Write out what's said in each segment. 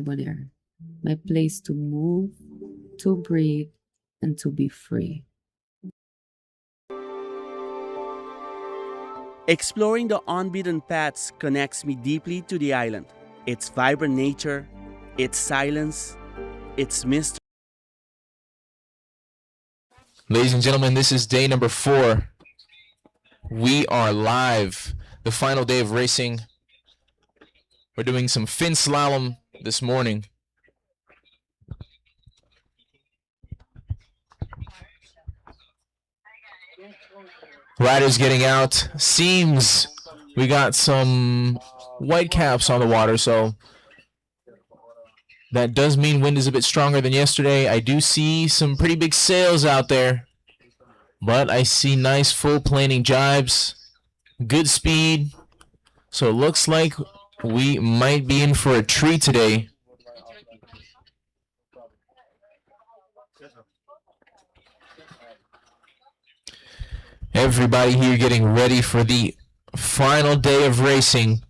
Bonaire, my place to move, to breathe, and to be free. Exploring the unbeaten paths connects me deeply to the island. Its vibrant nature, its silence, its mystery. Ladies and gentlemen, this is day number 4. We are live. The final day of racing. We're doing some fin slalom this morning. Riders getting out. Seems we got some white caps on the water, so that does mean wind is a bit stronger than yesterday. I do see some pretty big sails out there, but I see nice full planing jibes, good speed, so it looks like we might be in for a treat today. Everybody here getting ready for the final day of racing.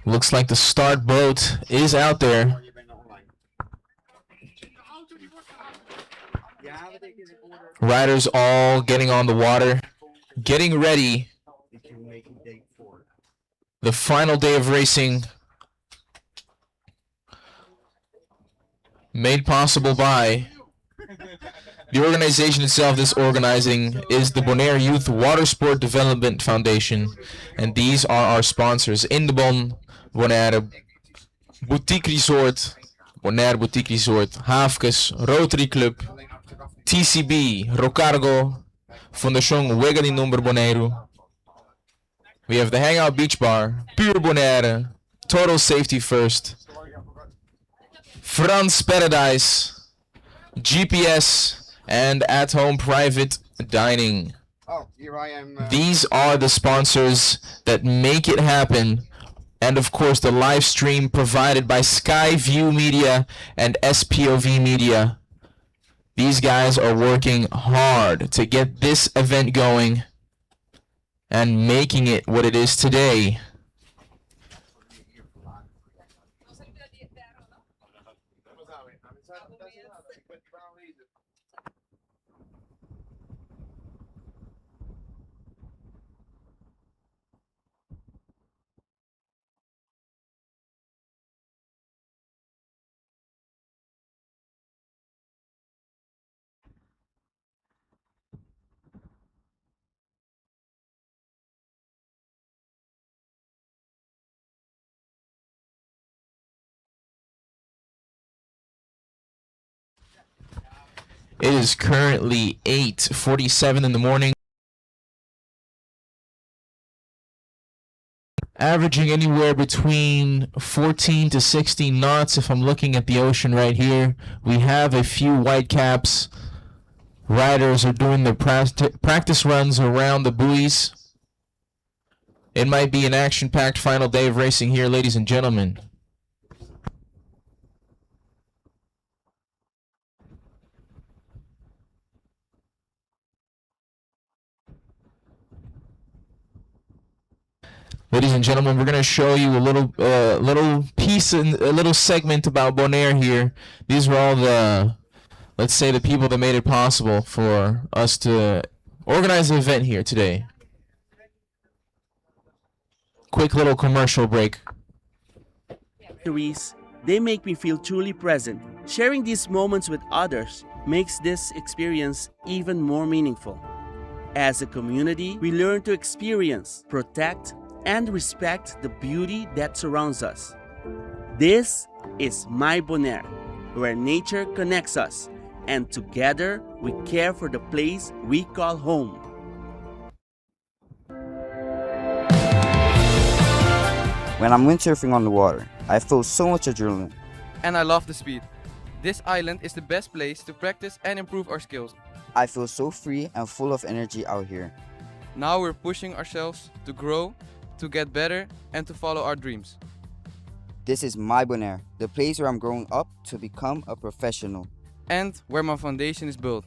Looks like the start boat is out there. Riders all getting on the water, getting ready. The final day of racing, made possible by the organization itself. This organizing is the Bonaire Youth Water Sport Development Foundation, and these are our sponsors: Indebon, Bonaire Boutique Resort, Bonaire Boutique Resort, Haafkes, Rotary Club, TCB, Rocargo, Fundação Wega de Number Bonaire. We have the Hangout Beach Bar, Pure Bonaire, Total Safety First, France Paradise, GPS, and At Home Private Dining. Oh, here I am. These are the sponsors that make it happen. And of course, the live stream provided by Skyview Media and SPOV Media. These guys are working hard to get this event going and making it what it is today. It is currently 8:47 in the morning. Averaging anywhere between 14 to 16 knots if I'm looking at the ocean right here. We have a few white caps. Riders are doing their practice runs around the buoys. It might be an action-packed final day of racing here, ladies and gentlemen. Ladies and gentlemen, we're going to show you a little piece, a little segment about Bonaire here. These are all the, let's say, the people that made it possible for us to organize the event here today. quick little commercial break. Victories, they make me feel truly present. Sharing these moments with others makes this experience even more meaningful. As a community, we learn to experience, protect, and respect the beauty that surrounds us. This is my Bonaire, where nature connects us, and together we care for the place we call home. When I'm windsurfing on the water, I feel so much adrenaline. And I love the speed. This island is the best place to practice and improve our skills. I feel so free and full of energy out here. Now we're pushing ourselves to grow, to get better, and to follow our dreams. This is my Bonaire, the place where I'm growing up to become a professional. And where my foundation is built.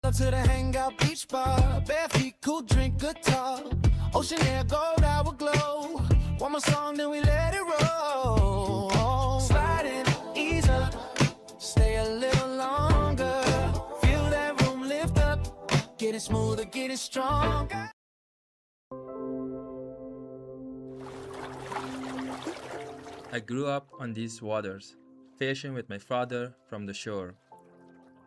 Up to the hangout beach bar, bare feet, cool drink, good talk. Ocean air, gold hour glow. One more song, then we let it roll. Sliding, ease up, stay a little longer. Feel that room lift up, getting smoother, getting stronger. I grew up on these waters, fishing with my father from the shore.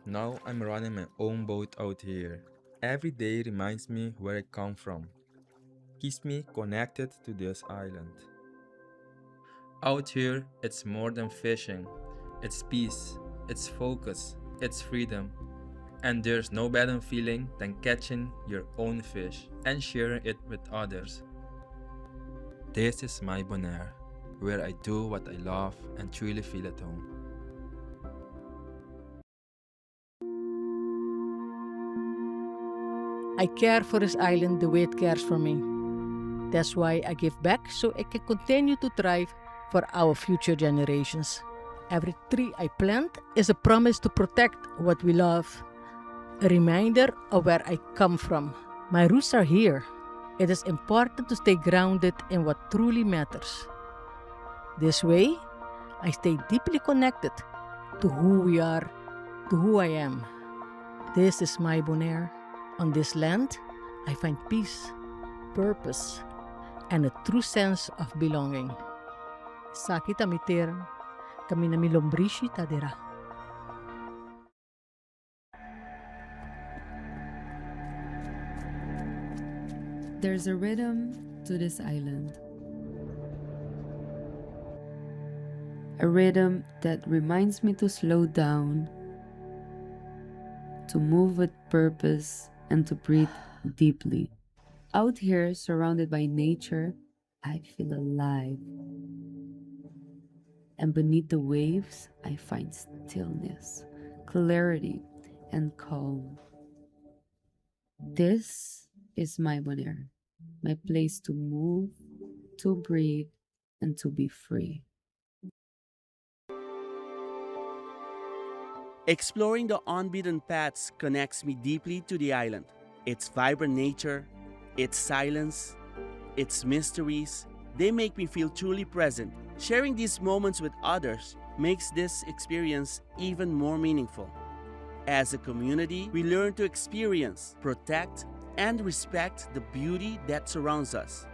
Now I'm running my own boat out here. Every day reminds me where I come from. Keeps me connected to this island. Out here, it's more than fishing. It's peace, it's focus, it's freedom. And there's no better feeling than catching your own fish and sharing it with others. This is my Bonaire, where I do what I love and truly feel at home. I care for this island the way it cares for me. That's why I give back so I can continue to thrive for our future generations. Every tree I plant is a promise to protect what we love, a reminder of where I come from. My roots are here. It is important to stay grounded in what truly matters. This way, I stay deeply connected to who we are, to who I am. This is my Bonaire. On this land, I find peace, purpose, and a true sense of belonging. Saki tamiter, kami namilombrishi tadera. There's a rhythm to this island. A rhythm that reminds me to slow down, to move with purpose, and to breathe deeply. Out here, surrounded by nature, I feel alive. And beneath the waves, I find stillness, clarity, and calm. This is my Bonaire, my place to move, to breathe, and to be free. Exploring the unbeaten paths connects me deeply to the island. Its vibrant nature, its silence, its mysteries, they make me feel truly present. Sharing these moments with others makes this experience even more meaningful. As a community, we learn to experience, protect, and respect the beauty that surrounds us.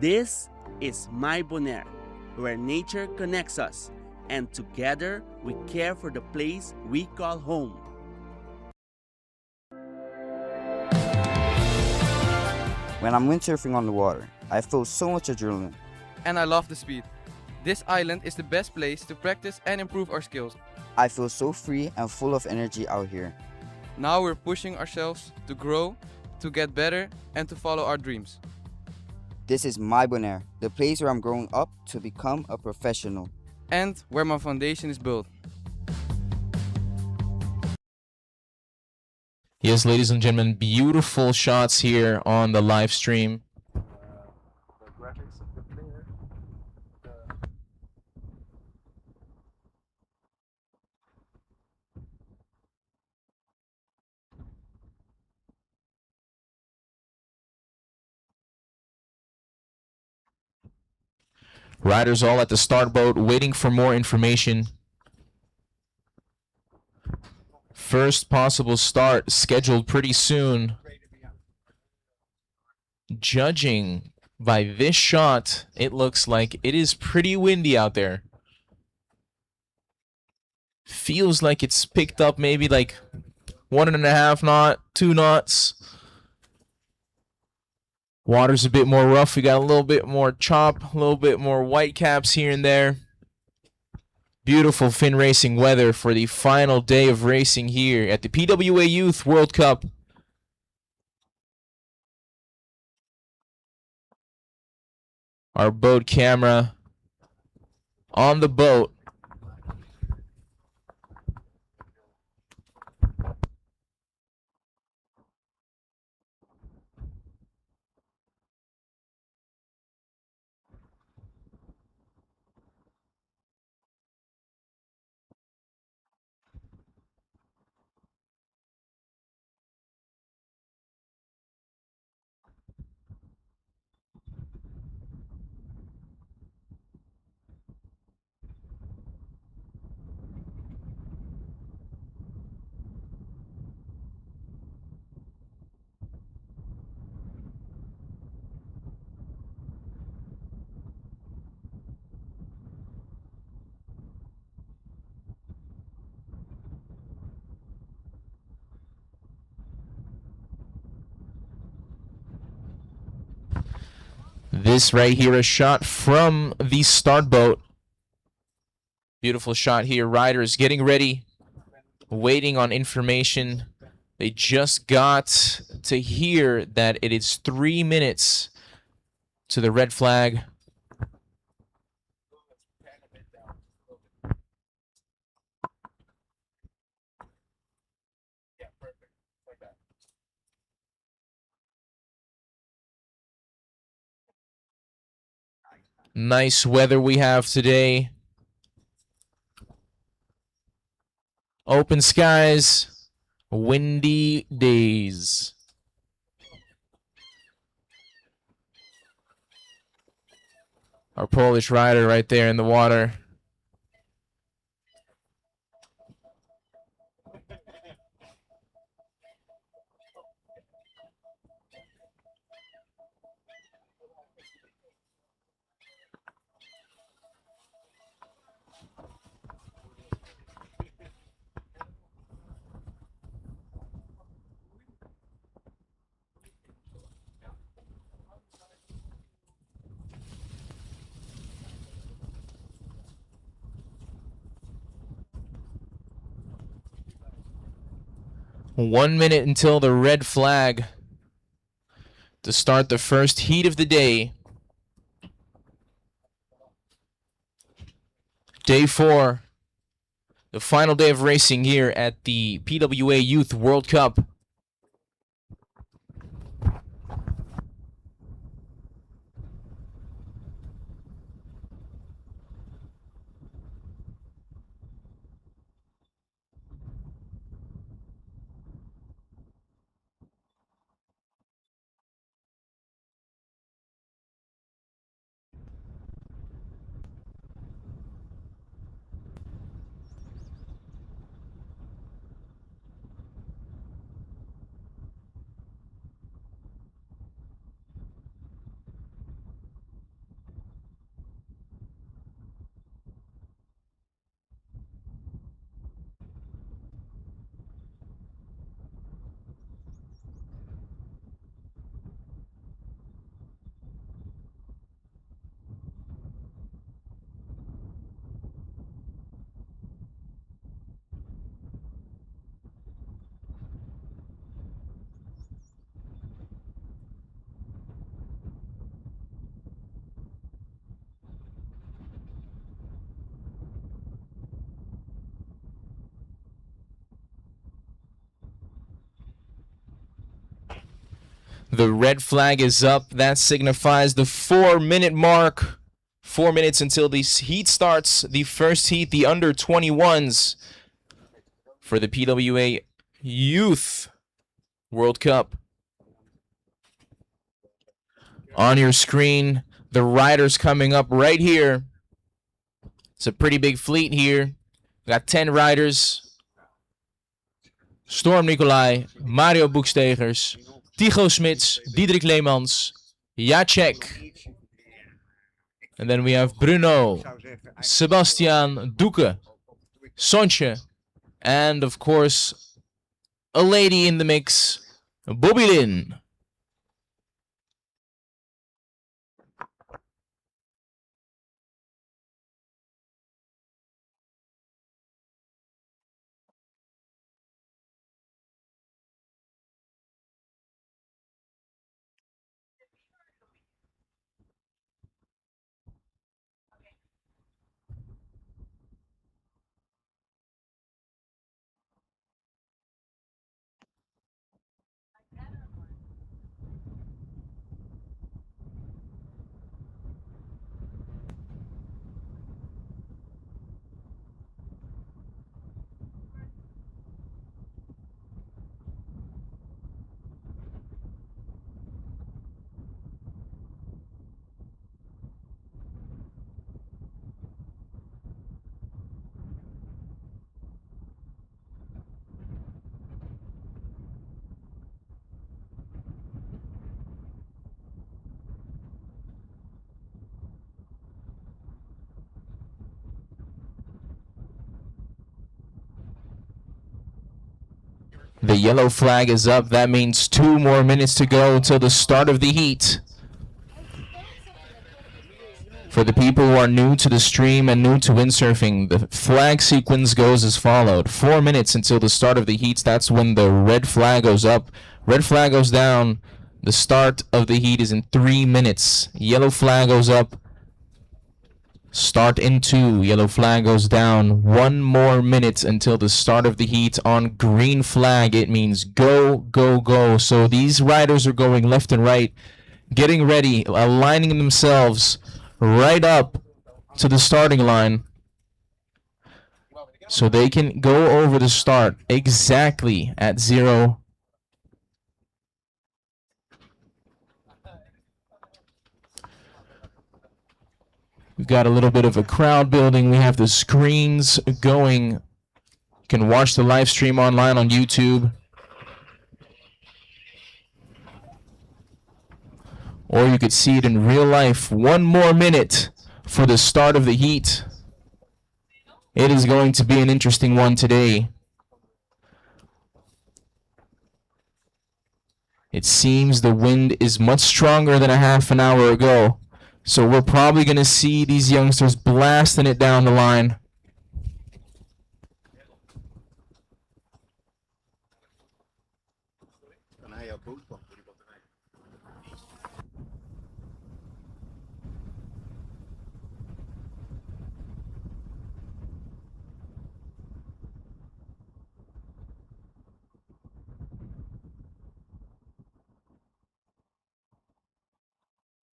This is my Bonaire, where nature connects us, and together we care for the place we call home. When I'm windsurfing on the water, I feel so much adrenaline. And I love the speed. This island is the best place to practice and improve our skills. I feel so free and full of energy out here. Now we're pushing ourselves to grow, to get better, and to follow our dreams. This is my Bonaire, the place where I'm growing up to become a professional. And where my foundation is built. Yes, ladies and gentlemen, beautiful shots here on the live stream. Riders all at the start boat waiting for more information. First possible start scheduled pretty soon. Judging by this shot, it looks like it is pretty windy out there. Feels like it's picked up maybe like 1.5 knot, 2 knots. Water's a bit more rough. We got a little bit more chop, a little bit more white caps here and there. Beautiful fin racing weather for the final day of racing here at the PWA Youth World Cup. Our boat camera on the boat. This right here, a shot from the start boat. Beautiful shot here. Riders getting ready, waiting on information. They just got to hear that it is 3 minutes to the red flag. Nice weather we have today. Open skies, windy days. Our Polish rider right there in the water. 1 minute until the red flag to start the first heat of the day. Day 4, the final day of racing here at the PWA Youth World Cup. The red flag is up. That signifies the 4-minute mark. 4 minutes until the heat starts. The first heat, the under 21s for the PWA Youth World Cup. On your screen, the riders coming up right here. It's a pretty big fleet here. Got 10 riders. Storm Nicolai, Mario Boekstegers, Tycho Smits, Diederik Leemans, Jacek. And then we have Bruno, Sebastian Doeke, Sontje, and of course, a lady in the mix, Bobby Lynn. The yellow flag is up. That means 2 more minutes to go until the start of the heat. For the people who are new to the stream and new to windsurfing, the flag sequence goes as followed. 4 minutes until the start of the heats. That's when the red flag goes up. Red flag goes down. The start of the heat is in 3 minutes. Yellow flag goes up. Start in 2. Yellow flag goes down. 1 more minute until the start of the heat. On green flag, it means go, go, go. So these riders are going left and right, getting ready, aligning themselves right up to the starting line so they can go over the start exactly at 0. We've got a little bit of a crowd building. We have the screens going. You can watch the live stream online on YouTube. Or you could see it in real life. 1 more minute for the start of the heat. It is going to be an interesting one today. It seems the wind is much stronger than a half an hour ago. So we're probably going to see these youngsters blasting it down the line.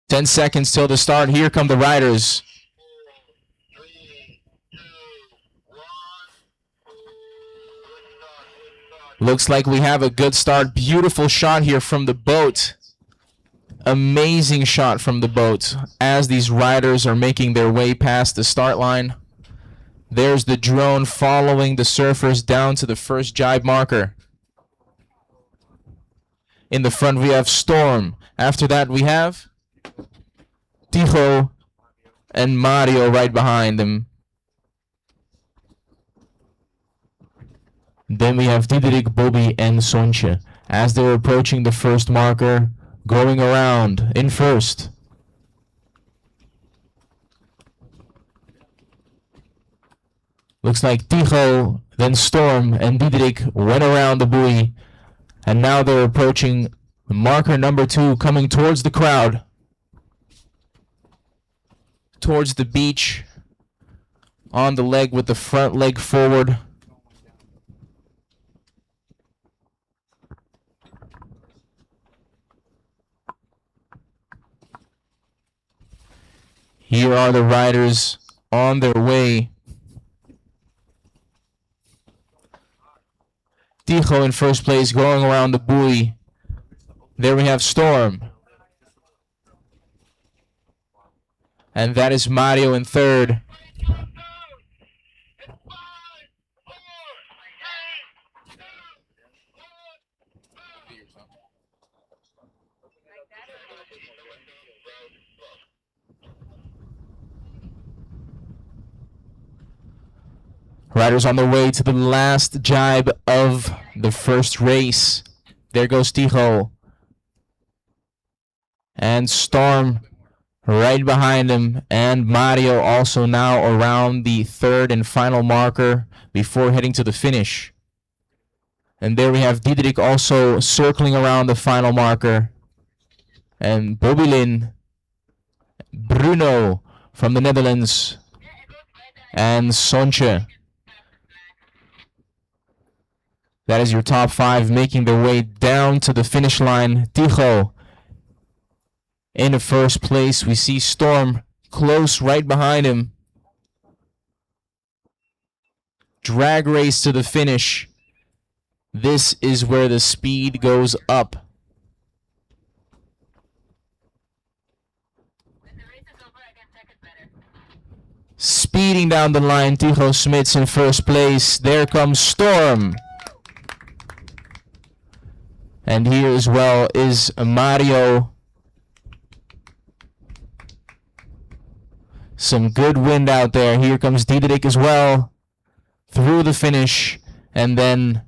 10 seconds till the start. Here come the riders. Looks like we have a good start. Beautiful shot here from the boat. Amazing shot from the boat as these riders are making their way past the start line. There's the drone following the surfers down to the first jibe marker. In the front we have Storm. After that we have Tijo and Mario right behind them. Then we have Diederik, Bobby, and Sonche as they're approaching the first marker, going around in first. Looks like Tijo, then Storm, and Diederik went around the buoy, and now they're approaching marker number 2, coming towards the crowd, towards the beach, on the leg with the front leg forward. Here are the riders on their way. Tijo in first place, going around the buoy. There we have Storm. And that is Mario in third. Riders on their way to the last jibe of the first race. There goes Tijo. And Storm right behind him. And Mario also now around the third and final marker before heading to the finish. And there we have Diederik also circling around the final marker. And Bobilin, Bruno from the Netherlands, and Sonche. That is your top 5 making their way down to the finish line. Tijo in the first place. We see Storm close right behind him. Drag race to the finish. This is where the speed goes up. Speeding down the line, Tijo Smits in first place. There comes Storm. And here as well is Mario. Some good wind out there. Here comes Diederik as well. Through the finish. And then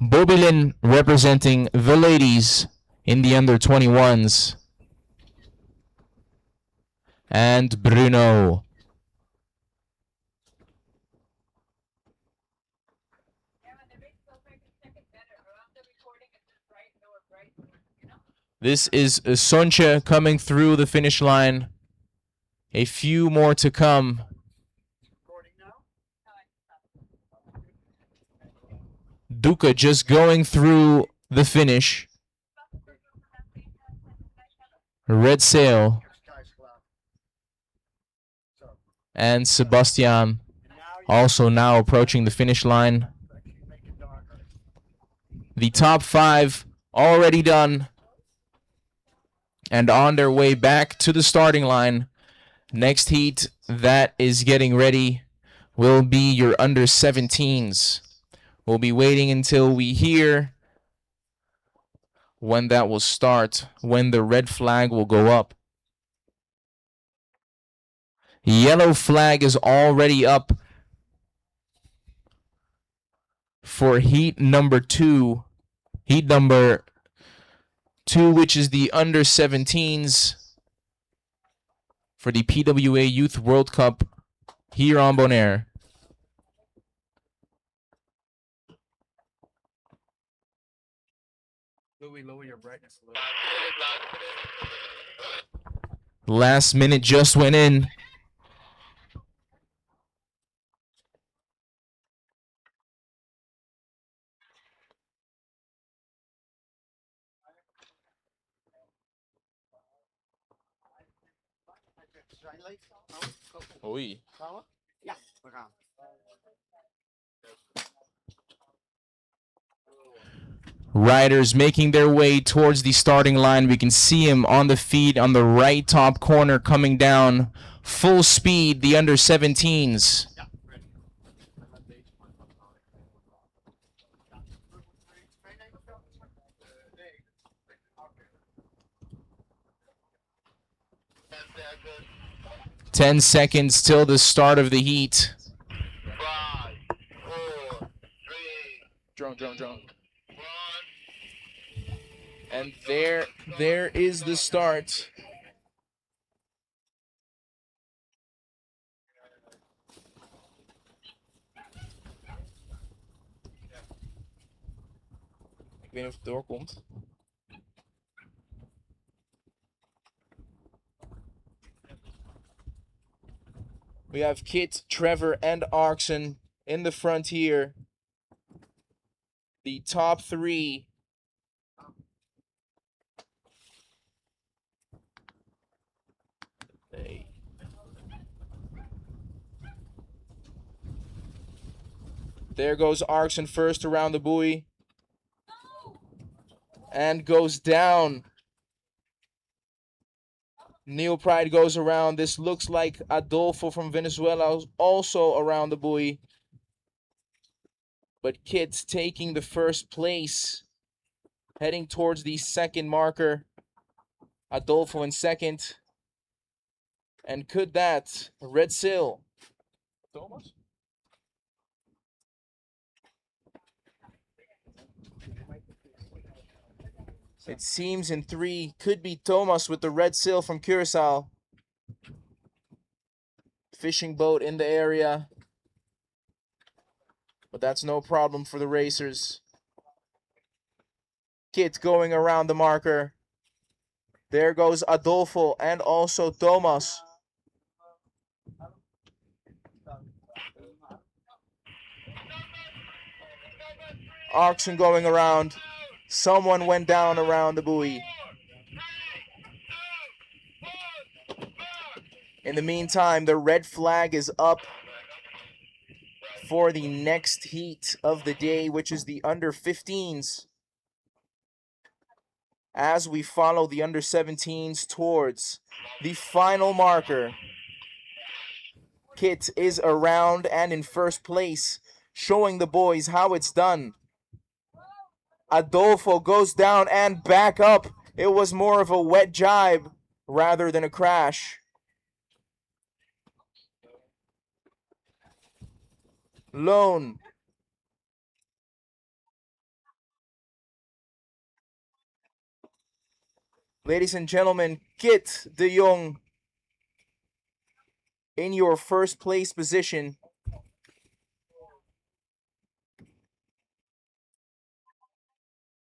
Bobilin representing the ladies in the under 21s. And Bruno. This is Sonche coming through the finish line. A few more to come. Duca just going through the finish. Red Sail. And Sebastian also now approaching the finish line. The top 5 already done. And on their way back to the starting line. Next heat that is getting ready will be your under 17s. We'll be waiting until we hear when that will start, when the red flag will go up. Yellow flag is already up for heat number 2. Heat number 2, which is the under 17s for the PWA Youth World Cup here on Bonaire. Lower your brightness a little. Last minute just went in. Oei. Riders making their way towards the starting line. We can see him on the feed on the right top corner coming down full speed, the under 17s. Ten seconds till the start of the heat. 5, 4, 3, Drone. And there is the start. Ik weet niet of het doorkomt. We have Kit, Trevor, and Oxen in the front here. The top three. There goes Oxen first around the buoy. And goes down. Neil Pride goes around. This looks like Adolfo from Venezuela also around the buoy. But Kit's taking the first place. Heading towards the second marker. Adolfo in second. And could that red sail? Thomas? It seems in three could be Thomas with the red sail from Curacao. Fishing boat in the area. But that's no problem for the racers. Kit going around the marker. There goes Adolfo and also Thomas. Oxen going around. Someone went down around the buoy. In the meantime, the red flag is up for the next heat of the day, which is the under 15s. As we follow the under 17s towards the final marker. Kit is around and in first place, showing the boys how it's done. Adolfo goes down and back up. It was more of a wet jibe rather than a crash. Lone. Ladies and gentlemen, Kit de Jong in your first place position.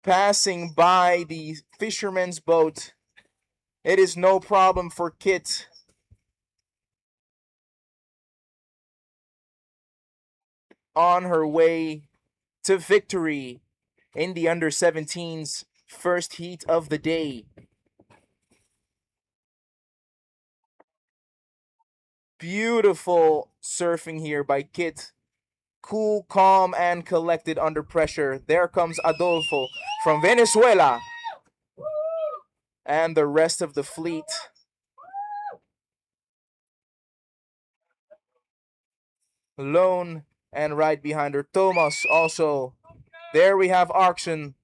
Passing by the fisherman's boat. It is no problem for Kit. On her way to victory in the under 17s first heat of the day. Beautiful surfing here by Kit. Cool, calm, and collected under pressure. There comes Adolfo from Venezuela. And the rest of the fleet. Lone and right behind her, Thomas also. There we have Oxen.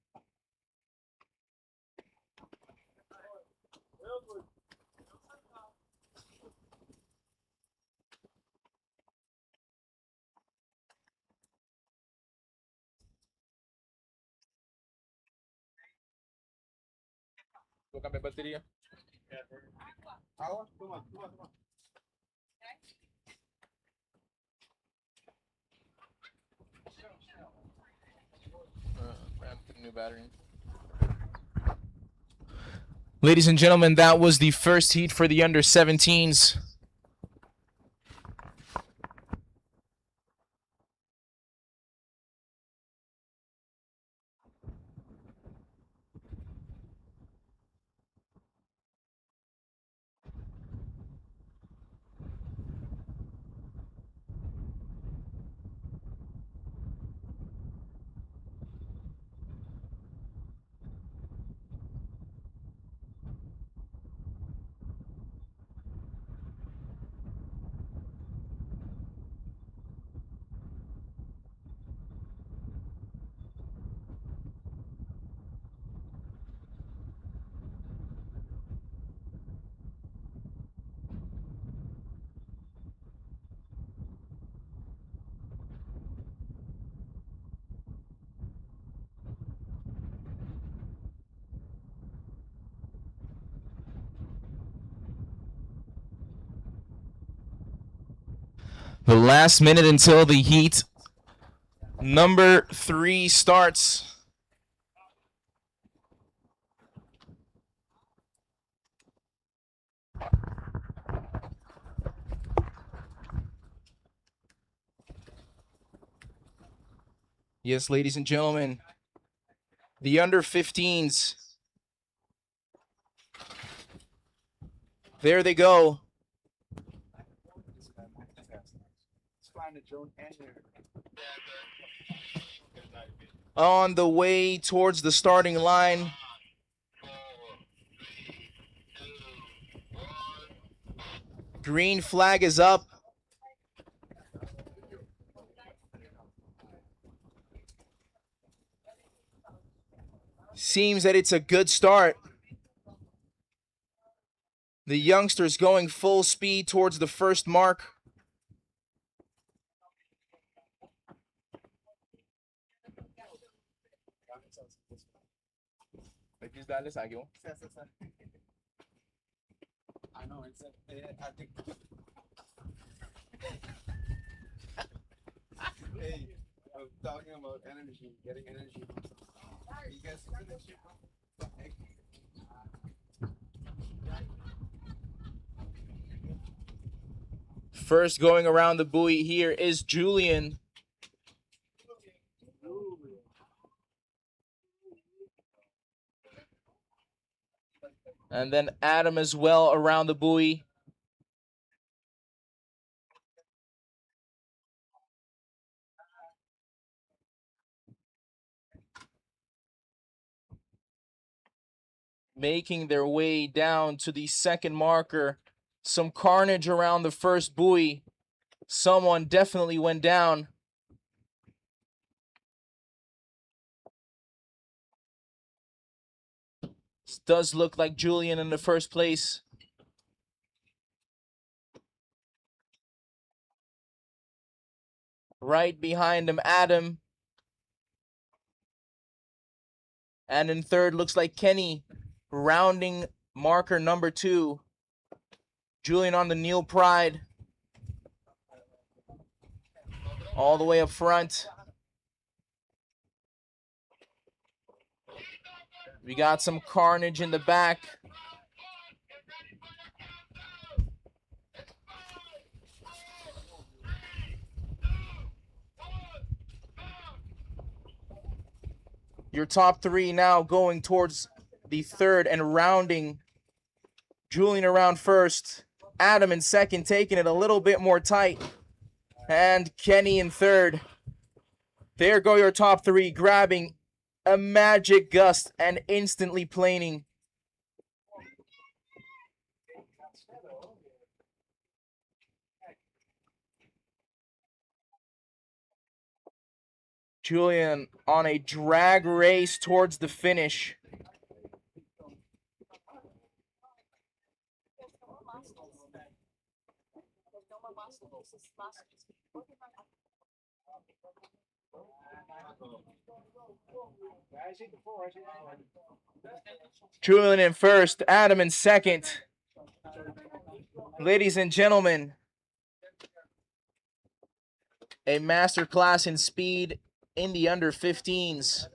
Vou cambiar a bateria. Água? Toma. New battery. Ladies and gentlemen, that was the first heat for the under 17s. The last minute until the heat number 3 starts. Yes, ladies and gentlemen, the under 15s. There they go. On the way towards the starting line. Green flag is up. Seems that it's a good start. The youngsters going full speed towards the first mark. I know, it's I think. Hey, I'm talking about energy, getting energy. You guys energy. First going around the buoy here is Julian. And then Adam as well around the buoy. Making their way down to the second marker. Some carnage around the first buoy. Someone definitely went down. This does look like Julian in the first place. Right behind him, Adam. And in third, looks like Kenny, rounding marker number 2. Julian on the Neil Pride. All the way up front. We got some carnage in the back. Your top 3 now going towards the third and rounding. Julian around first. Adam in second, taking it a little bit more tight. And Kenny in third. There go your top 3, grabbing a magic gust and instantly planing. Julian on a drag race towards the finish. Julian in first, Adam in second. Ladies and gentlemen, a masterclass in speed in the under 15s.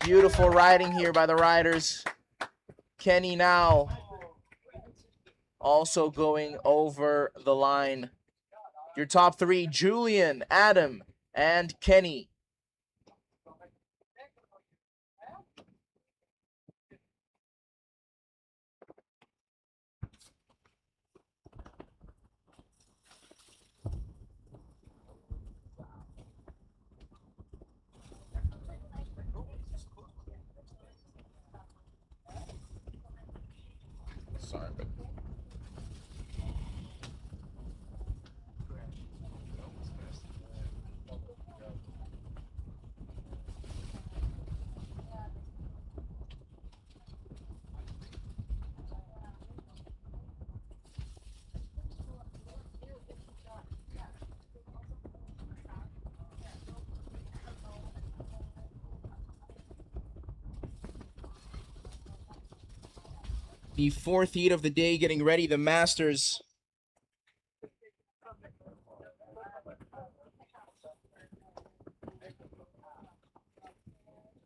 Beautiful riding here by the riders. Kenny now also going over the line. Your top 3, Julian, Adam, and Kenny. Sorry, but The fourth heat of the day, getting ready, the Masters.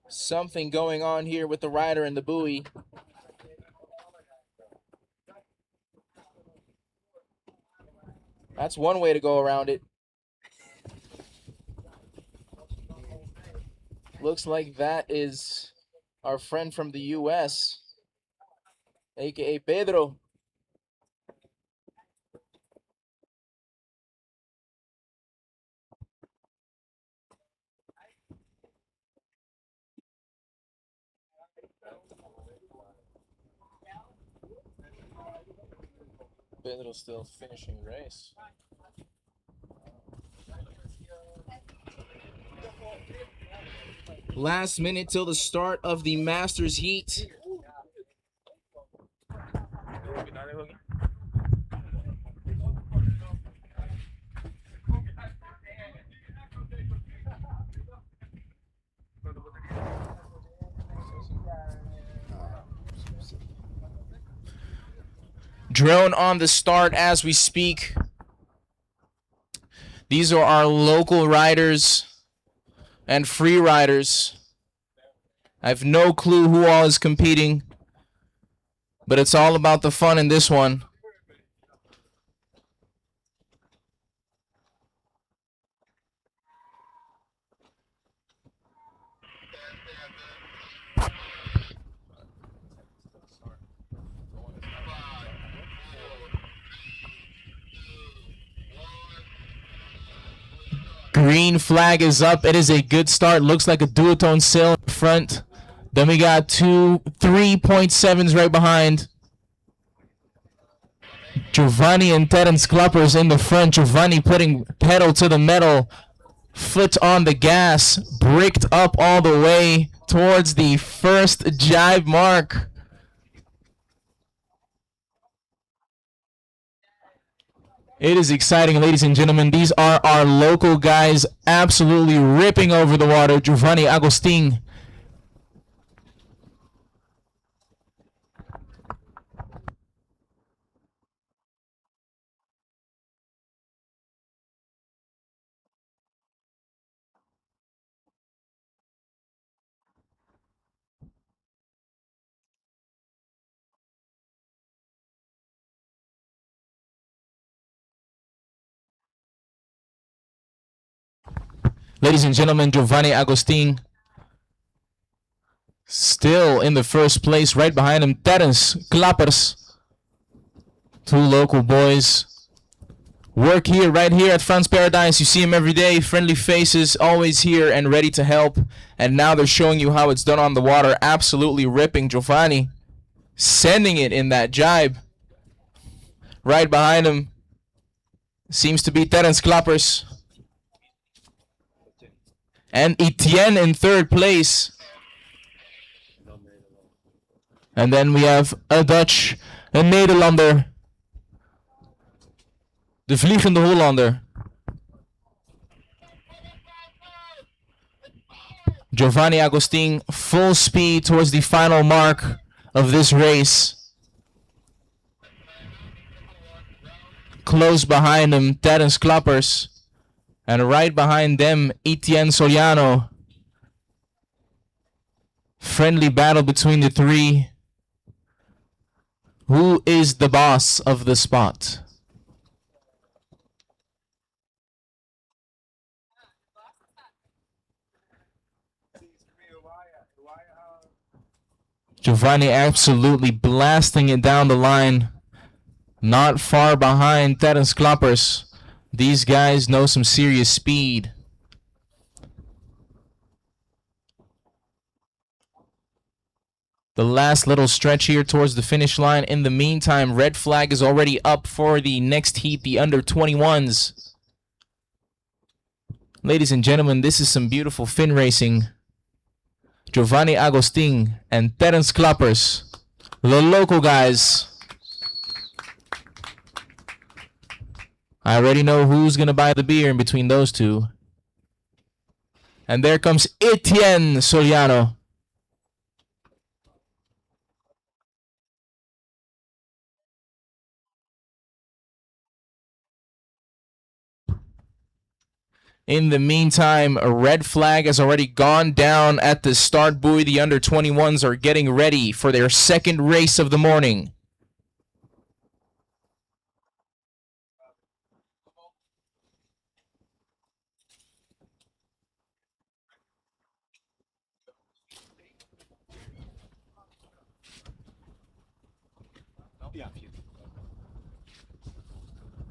Something going on here with the rider and the buoy. That's one way to go around it. Looks like that is our friend from the US, aka Pedro. Pedro's still finishing race. Last minute till the start of the Masters heat. Drone on the start as we speak. These are our local riders and free riders. I have no clue who all is competing, but it's all about the fun in this one. Green flag is up. It is a good start. Looks like a duotone sail in front. Then we got 3.7s right behind. Giovanni and Terence Kluppers in the front. Giovanni putting pedal to the metal. Foot on the gas. Bricked up all the way towards the first jibe mark. It is exciting, ladies and gentlemen. These are our local guys absolutely ripping over the water. Giovanni Agostin. Ladies and gentlemen, Giovanni Agostin still in the first place. Right behind him, Terence Klappers. Two local boys. Work here, right here at France Paradise. You see them every day. Friendly faces, always here and ready to help. And now they're showing you how it's done on the water. Absolutely ripping. Giovanni sending it in that jibe. Right behind him seems to be Terence Klappers. And Etienne in third place. And then we have a Dutch, a Nederlander. De Vliegende Hollander. Giovanni Agostin, full speed towards the final mark of this race. Close behind him, Terence Klappers. And right behind them, Etienne Soriano. Friendly battle between the three. Who is the boss of the spot? Giovanni absolutely blasting it down the line. Not far behind Terence Klappers. These guys know some serious speed. The last little stretch here towards the finish line. In the meantime, red flag is already up for the next heat, the under 21s. Ladies and gentlemen, this is some beautiful fin racing. Giovanni Agostin and Terence Klappers, the local guys. I already know who's going to buy the beer in between those two. And there comes Etienne Soriano. In the meantime, a red flag has already gone down at the start buoy. The under-21s are getting ready for their second race of the morning.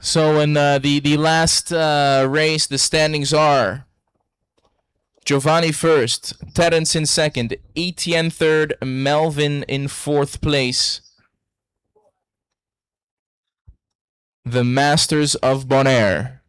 So in the last race, the standings are Giovanni first, Terence in second, Etienne third, Melvin in fourth place. The Masters of Bonaire.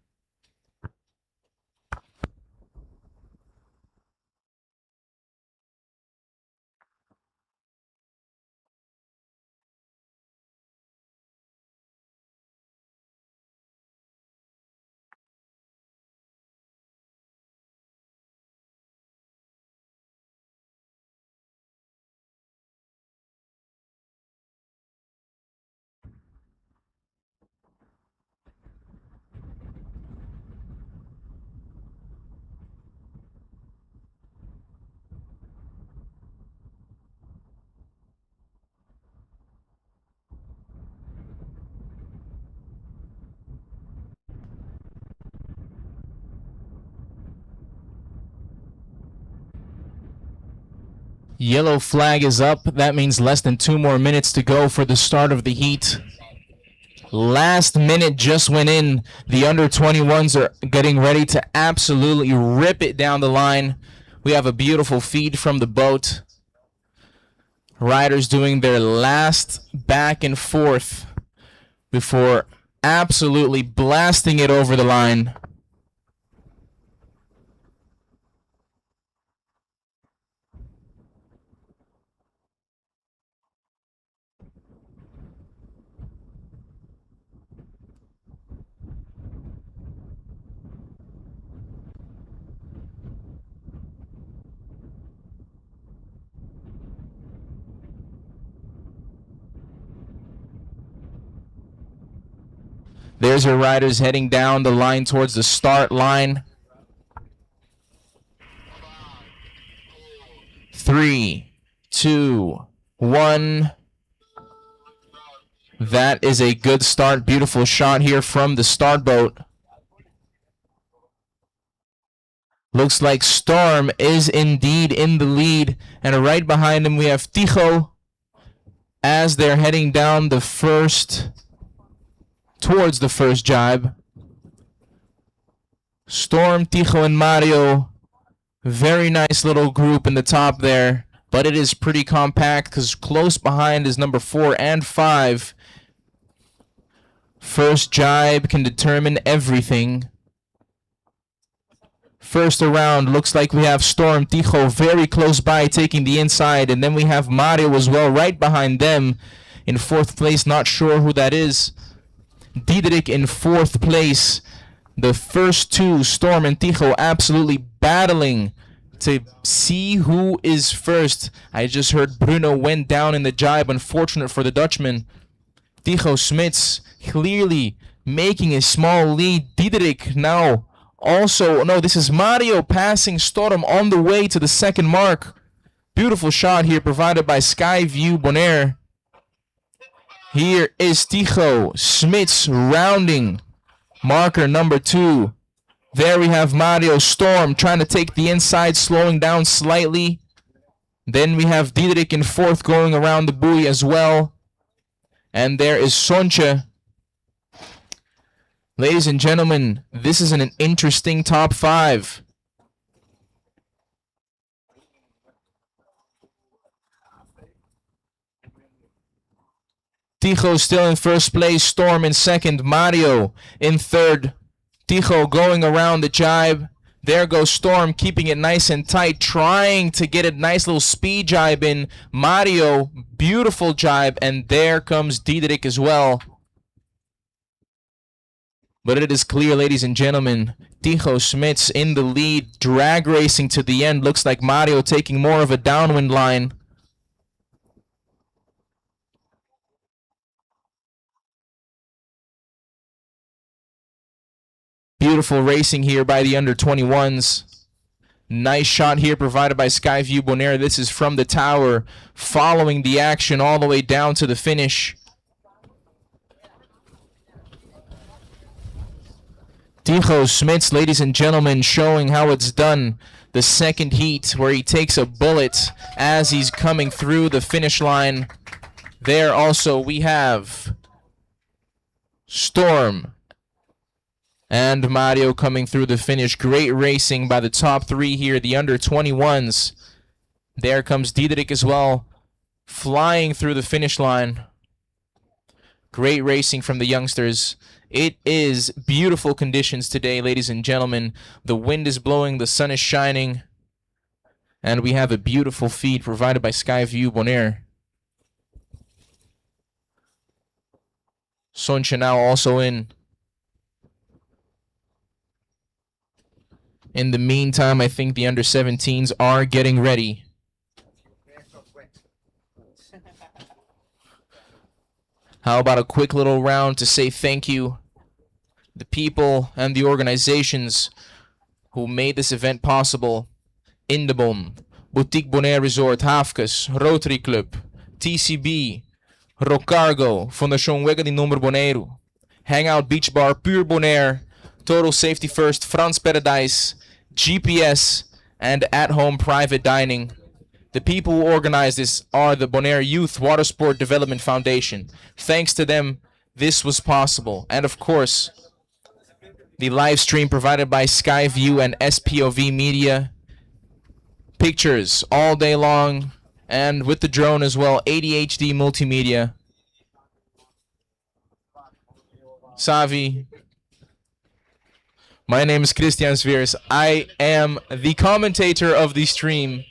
Yellow flag is up. That means less than 2 more minutes to go for the start of the heat. Last minute just went in. The under-21s are getting ready to absolutely rip it down the line. We have a beautiful feed from the boat. Riders doing their last back and forth before absolutely blasting it over the line. There's your riders heading down the line towards the start line. 3, 2, 1. That is a good start. Beautiful shot here from the start boat. Looks like Storm is indeed in the lead. And right behind him we have Ticho as they're heading down the first, towards the first jibe. Storm, Ticho, and Mario. Very nice little group in the top there. But it is pretty compact because close behind is number 4 and 5. First jibe can determine everything. First around, looks like we have Storm, Ticho very close by taking the inside. And then we have Mario as well right behind them. In 4th place, not sure who that is. Diederik in 4th place. The first 2, Storm and Ticho, absolutely battling to see who is first. I just heard Bruno went down in the jibe, unfortunate for the Dutchman. Ticho Smits clearly making a small lead. Diederik now also, no, this is Mario passing Storm on the way to the second mark. Beautiful shot here provided by Skyview Bonaire. Here is Ticho Smits rounding marker number 2. There we have Mario Storm trying to take the inside, slowing down slightly. Then we have Diederik in 4th going around the buoy as well. And there is Sonche. Ladies and gentlemen, this is an interesting top 5. Ticho still in 1st place, Storm in 2nd, Mario in 3rd. Ticho going around the jibe. There goes Storm, keeping it nice and tight, trying to get a nice little speed jibe in. Mario, beautiful jibe, and there comes Diederik as well. But it is clear, ladies and gentlemen, Ticho Smits in the lead, drag racing to the end. Looks like Mario taking more of a downwind line. Beautiful racing here by the under 21s. Nice shot here provided by Skyview Bonaire. This is from the tower, following the action all the way down to the finish. Tijo Smits, ladies and gentlemen, showing how it's done. The second heat where he takes a bullet as he's coming through the finish line. There also we have Storm and Mario coming through the finish. Great racing by the top three here, the under 21s. There comes Diederik as well, flying through the finish line. Great racing from the youngsters. It is beautiful conditions today, ladies and gentlemen. The wind is blowing, the sun is shining, and we have a beautiful feed provided by Skyview Bonaire. Soncha now also in. In the meantime, I think the under 17s are getting ready. How about a quick little round to say thank you? The people and the organizations who made this event possible. Indebon, Boutique Bonaire Resort, Hafkes, Rotary Club, TCB, Rocargo, Fundação Wega de Número Bonaire, Hangout Beach Bar, Pure Bonaire, Total Safety First, France Paradise, GPS, and At Home Private Dining. The people who organized this are the Bonaire Youth Watersport Development Foundation. Thanks to them, this was possible. And of course, the live stream provided by Skyview and SPOV Media. Pictures all day long, and with the drone as well, ADHD Multimedia. Savi. My name is Christian Sveers. I am the commentator of the stream.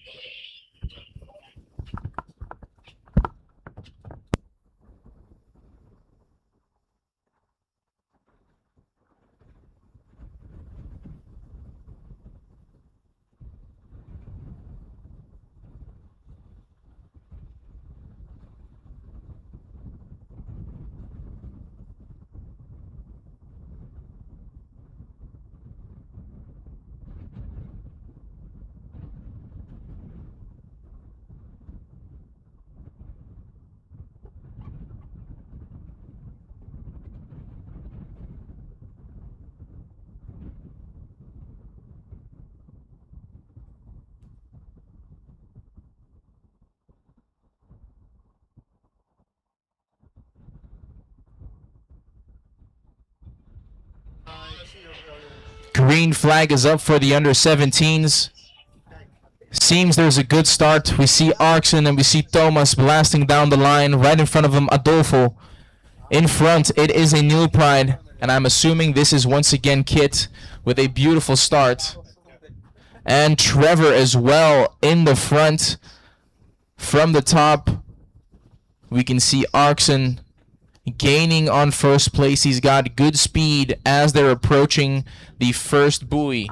Green flag is up for the under 17s. Seems there's a good start. We see Arkson and we see Thomas blasting down the line. Right in front of him, Adolfo. In front, it is a New Pride. And I'm assuming this is once again Kit with a beautiful start. And Trevor as well in the front. From the top, we can see Arkson gaining on first place. He's got good speed as they're approaching the first buoy.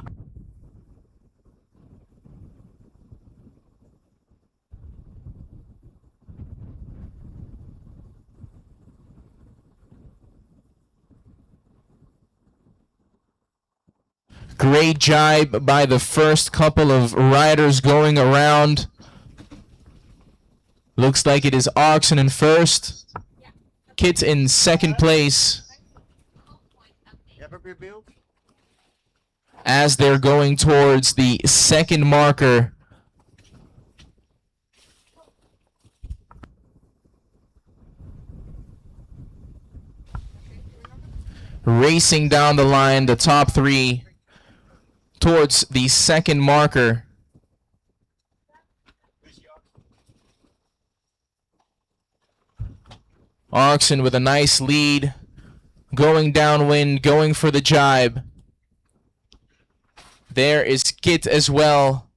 Great jibe by the first couple of riders going around. Looks like it is Oxen in first. Kit in second place. As they're going towards the second marker. Racing down the line, the top three towards the second marker. Oxen with a nice lead, going downwind, going for the jibe. There is Kit as well,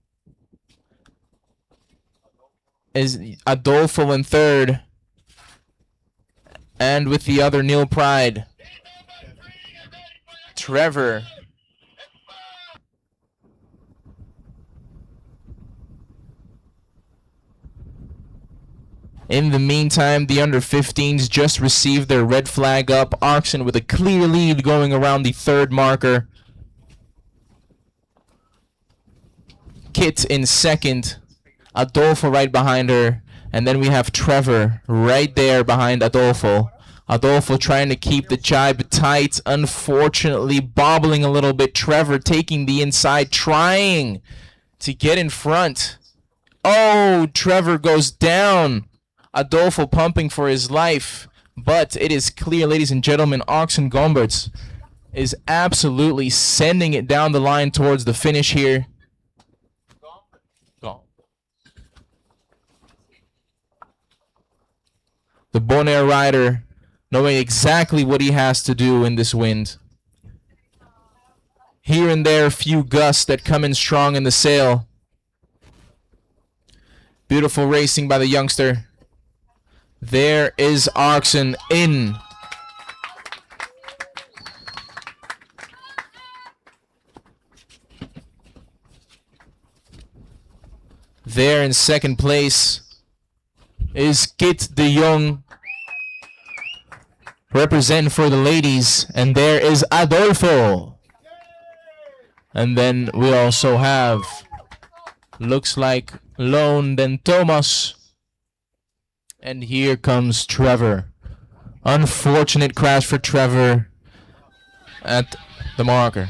as Adolfo in third, and with the other Neil Pride, Trevor. In the meantime, the under 15s just received their red flag up. Oxen with a clear lead going around the third marker. Kit in second, Adolfo right behind her, and then we have Trevor right there behind Adolfo. Adolfo trying to keep the jibe tight, unfortunately bobbling a little bit. Trevor taking the inside, trying to get in front. Oh, Trevor goes down. Adolfo pumping for his life, but it is clear, ladies and gentlemen, Oxen Gomberts is absolutely sending it down the line towards the finish here. The Bonaire rider knowing exactly what he has to do in this wind. Here and there, a few gusts that come in strong in the sail. Beautiful racing by the youngster. There is Oxen in. There in second place is Kit de Jong, represent for the ladies, and there is Adolfo. And then we also have, looks like Lone, then Thomas. And here comes Trevor. Unfortunate crash for Trevor at the marker.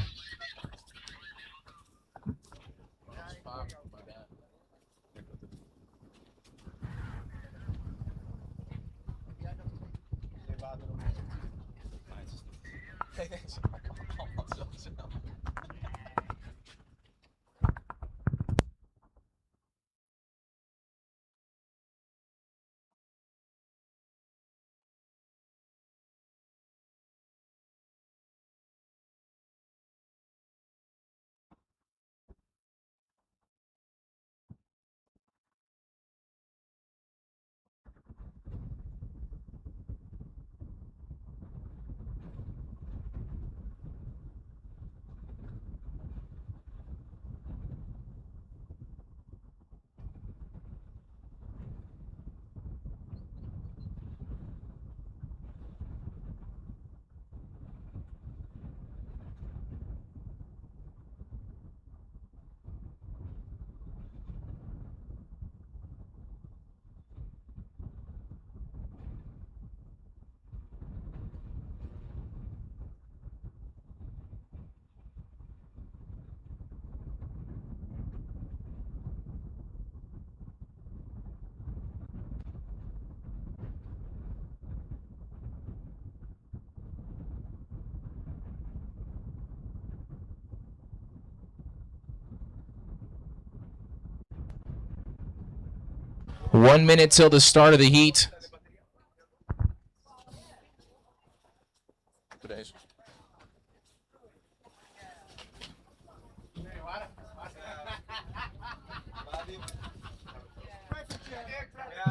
One minute till the start of the heat.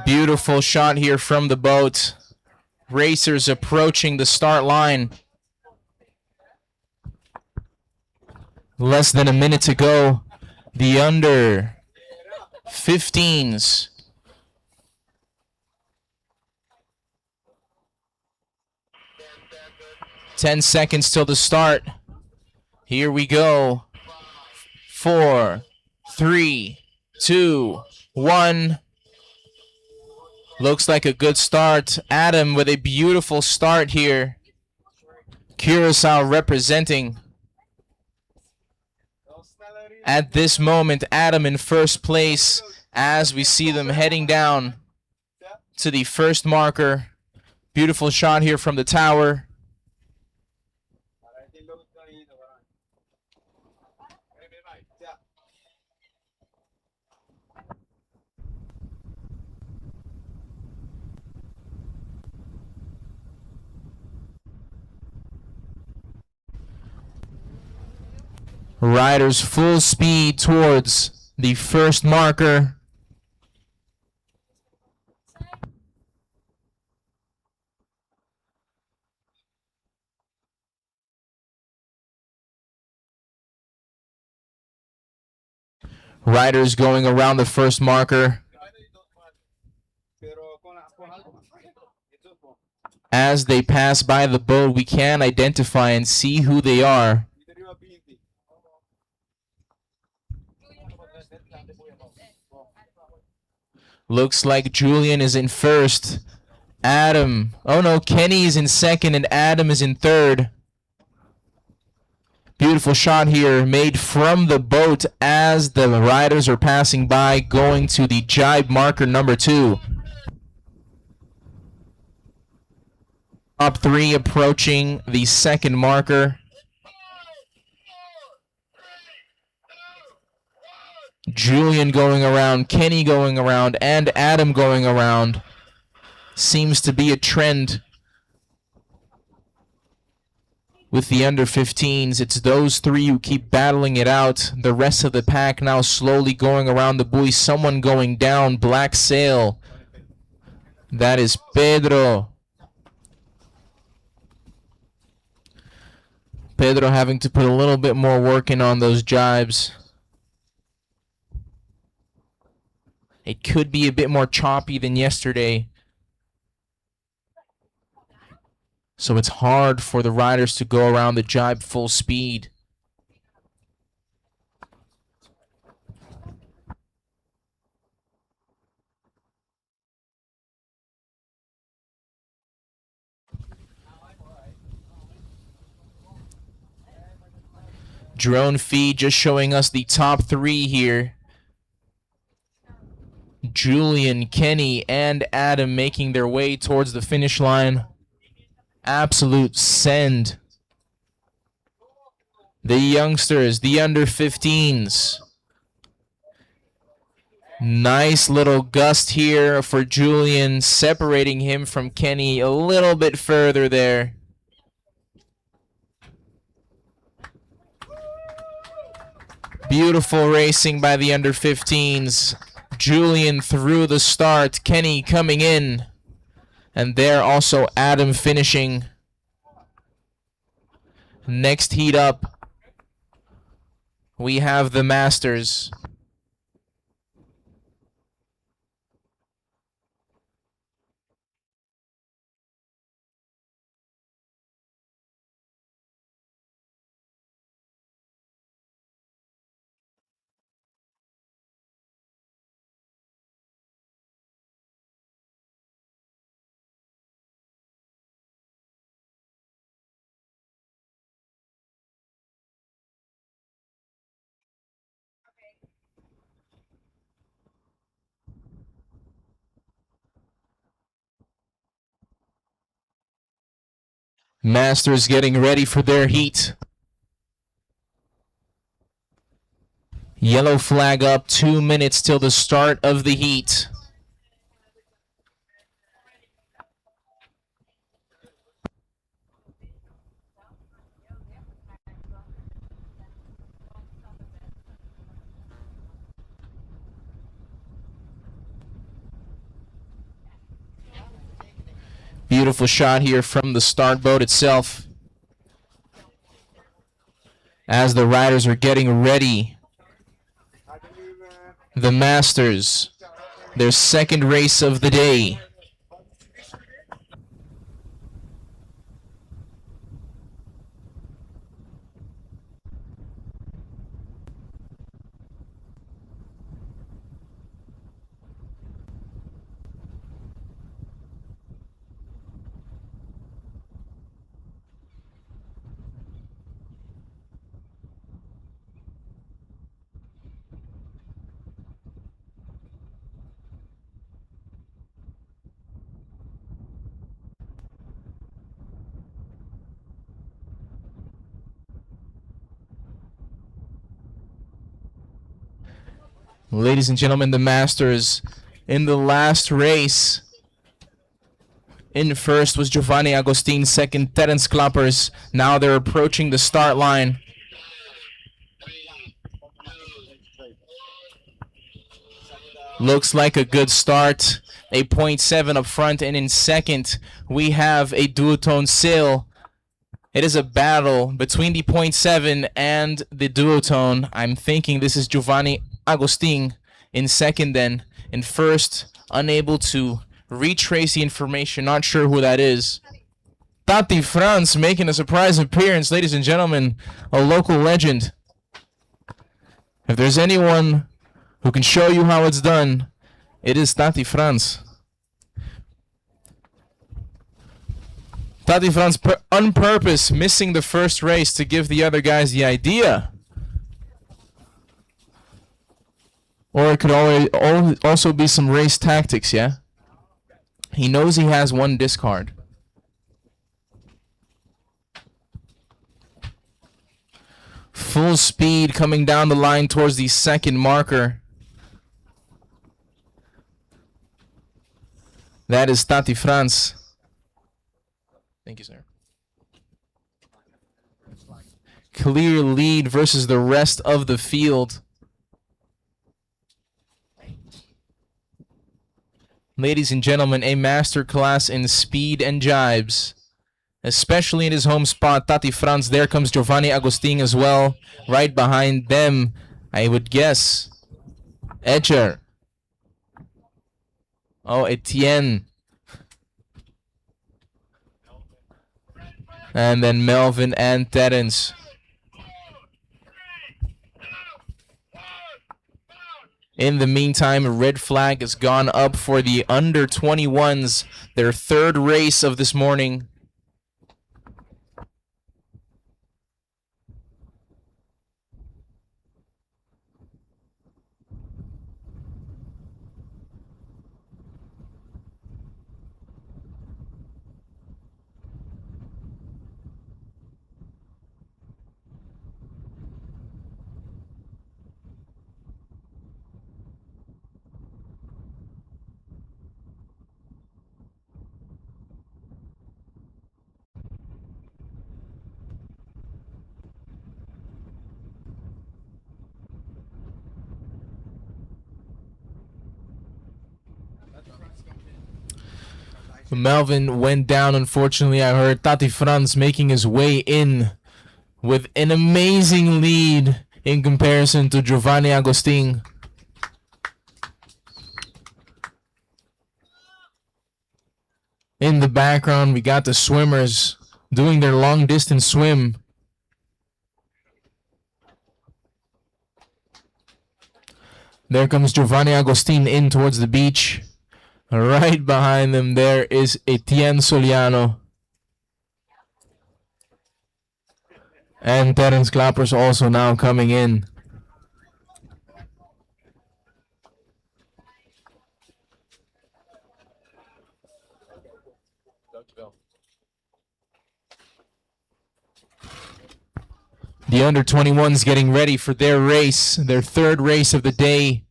Beautiful shot here from the boat. Racers approaching the start line. Less than a minute to go. The under 15s. 10 seconds till the start. Here we go. 4, 3, 2, 1. Looks like a good start. Adam with a beautiful start here. Curacao representing. At this moment, Adam in first place as we see them heading down to the first marker. Beautiful shot here from the tower. Riders full speed towards the first marker. Riders going around the first marker. As they pass by the boat, we can identify and see who they are. Looks like Julian is in first. Oh no, Kenny is in second and Adam is in third. Beautiful shot here made from the boat as the riders are passing by, going to the jibe marker number 2. Top 3 approaching the second marker. Julian going around, Kenny going around, and Adam going around. Seems to be a trend with the under 15s. It's those 3 who keep battling it out. The rest of the pack now slowly going around the buoy. Someone going down, black sail. That is Pedro. Pedro having to put a little bit more work in on those jibes. It could be a bit more choppy than yesterday. So it's hard for the riders to go around the jibe full speed. Drone feed just showing us the top 3 here. Julian, Kenny, and Adam making their way towards the finish line. Absolute send. The youngsters, the under 15s. Nice little gust here for Julian, separating him from Kenny a little bit further there. Beautiful racing by the under 15s. Julian through the start, Kenny coming in. And there also Adam finishing. Next heat up, we have the Masters. Masters getting ready for their heat. Yellow flag up, 2 minutes till the start of the heat. Beautiful shot here from the start boat itself. As the riders are getting ready. The Masters, their second race of the day. Ladies and gentlemen, the Masters in the last race. In first was Giovanni Agostin, second Terence Klappers. Now they're approaching the start line. Looks like a good start. A 0.7 up front, and in second we have a duotone sail. It is a battle between the 0.7 and the duotone. I'm thinking this is Giovanni Agostin in second then. In first, unable to retrace the information. Not sure who that is. Tati Franz making a surprise appearance, ladies and gentlemen. A local legend. If there's anyone who can show you how it's done, It is Tati Frans. Tati Frans on purpose missing the first race to give the other guys the idea. Or it could also be some race tactics, yeah? He knows he has one discard. Full speed coming down the line towards the second marker. That is Tati Frans. Thank you, sir. Clear lead versus the rest of the field. Ladies and gentlemen, a masterclass in speed and jibes. Especially in his home spot, Tati Frans. There comes Giovanni Agustin as well. Right behind them, I would guess, Etcher. Oh, Etienne. And then Melvin and Terence. In the meantime, a red flag has gone up for the under 21s, their third race of this morning. Melvin went down, unfortunately. I heard Tati Frans making his way in with an amazing lead in comparison to Giovanni Agustin. In the background, we got the swimmers doing their long distance swim. There comes Giovanni Agustin in towards the beach. Right behind them there is Etienne Soliano. And Terence Clappers also now coming in. The under 21s getting ready for their race, their third race of the day.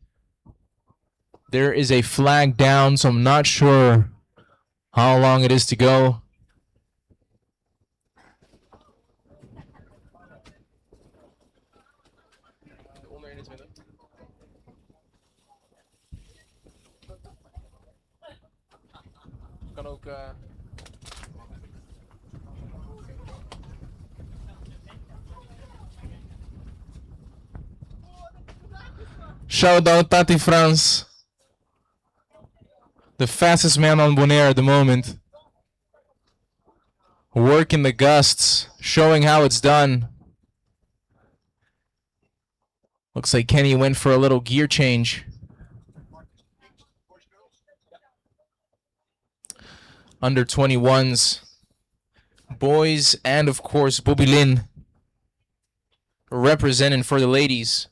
There is a flag down, so I'm not sure how long it is to go. Shout out Tati Frans. The fastest man on Bonaire at the moment. Working the gusts, showing how it's done. Looks like Kenny went for a little gear change. Under 21s. Boys and of course Bobby Lynn representing for the ladies.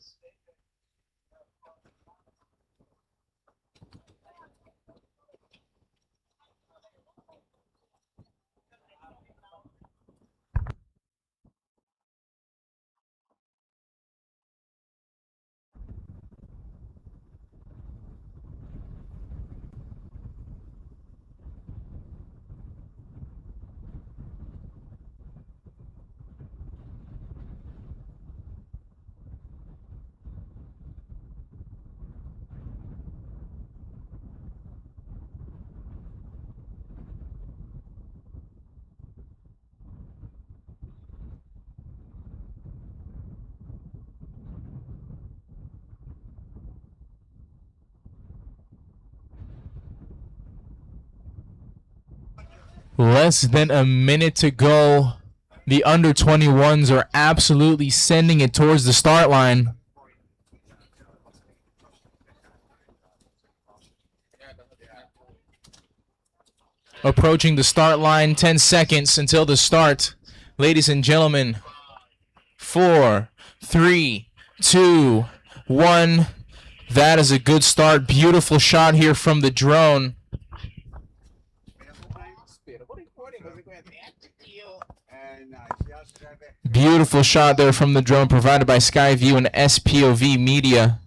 Less than a minute to go. The under 21s are absolutely sending it towards the start line. Approaching the start line, 10 seconds until the start. Ladies and gentlemen, 4, 3, 2, 1. That is a good start. Beautiful shot here from the drone. Beautiful shot there from the drone provided by Skyview and SPOV Media.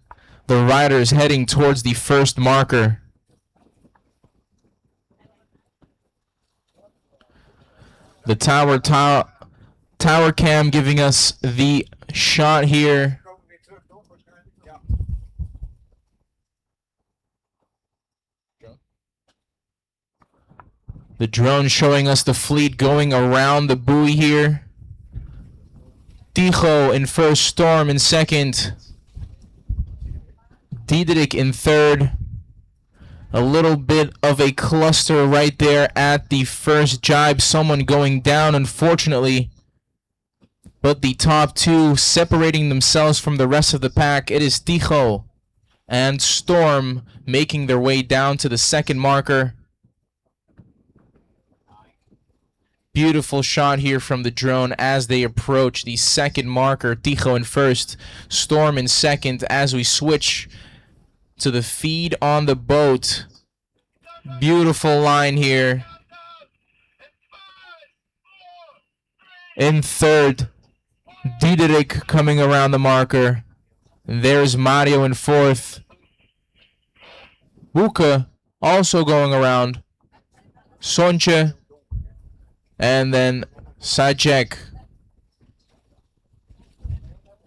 The rider is heading towards the first marker. The tower cam giving us the shot here. The drone showing us the fleet going around the buoy here. Ticho in first, Storm in second. Diederik in third. A little bit of a cluster right there at the first jibe. Someone going down, unfortunately. But the top two separating themselves from the rest of the pack. It is Ticho and Storm making their way down to the second marker. Beautiful shot here from the drone as they approach the second marker. Ticho in first, Storm in second as we switch to the feed on the boat. Beautiful line here. In third, Diederik coming around the marker. And there's Mario in fourth. Buka also going around. Sonche. And then Sajek.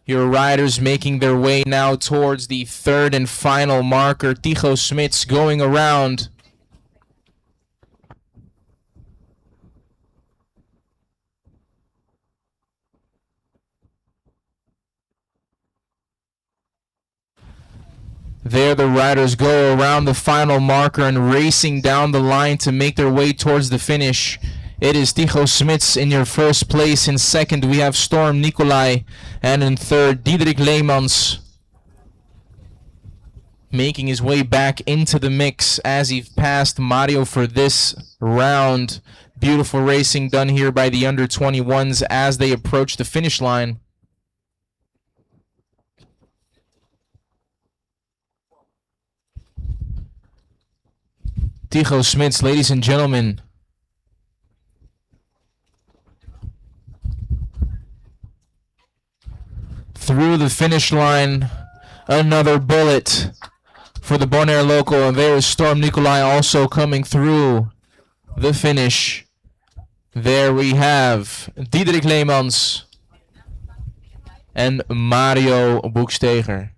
Your riders making their way now towards the third and final marker. Ticho Smits going around. There the riders go around the final marker and racing down the line to make their way towards the finish. It is Ticho Smits in your first place. In second, we have Storm Nicolai. And in third, Diederik Leemans. Making his way back into the mix as he passed Mario for this round. Beautiful racing done here by the under-21s as they approach the finish line. Ticho Smits, ladies and gentlemen. Through the finish line, another bullet for the Bonaire local, and there is Storm Nicolai also coming through the finish. There we have Diederik Leemans and Mario Boeksteger.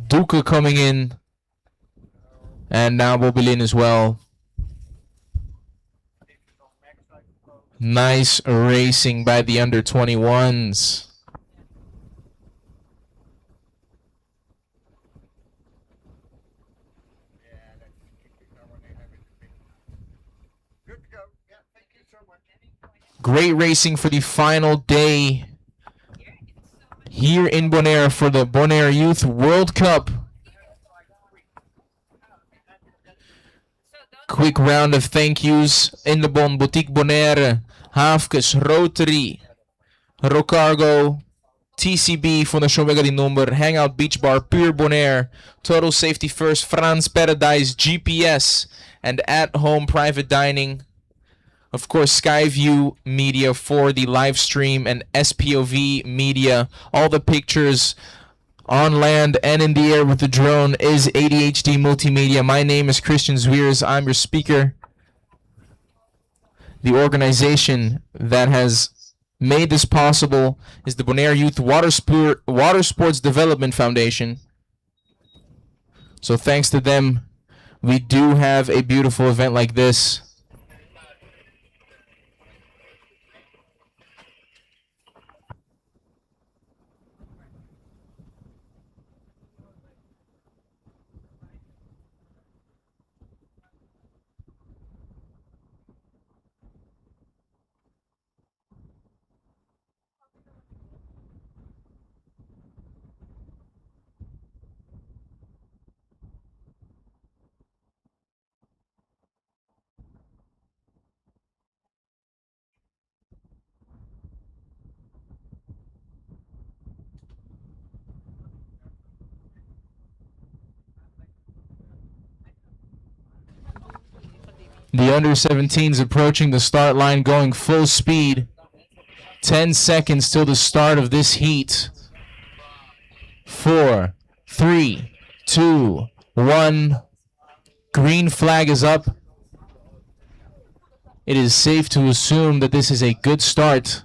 Duke coming in. And now Bobilin as well. Nice racing by the under-21s. Great racing for the final day here in Bonaire for the Bonaire Youth World Cup. Quick round of thank yous in the Bon Boutique Bonaire, Havkes, Rotary, Rocargo, TCB van de Shomega die number, Hangout Beach Bar, Pure Bonaire, Total Safety First, France Paradise, GPS, and At Home Private Dining. Of course, Skyview Media for the live stream and SPOV Media. All the pictures on land and in the air with the drone is ADHD Multimedia. My name is Christian Zwiers. I'm your speaker. The organization that has made this possible is the Bonaire Youth Water Sports Development Foundation. So thanks to them, we do have a beautiful event like this. The under 17s approaching the start line going full speed. 10 seconds till the start of this heat. 4, 3, 2, 1. Green flag is up. It is safe to assume that this is a good start.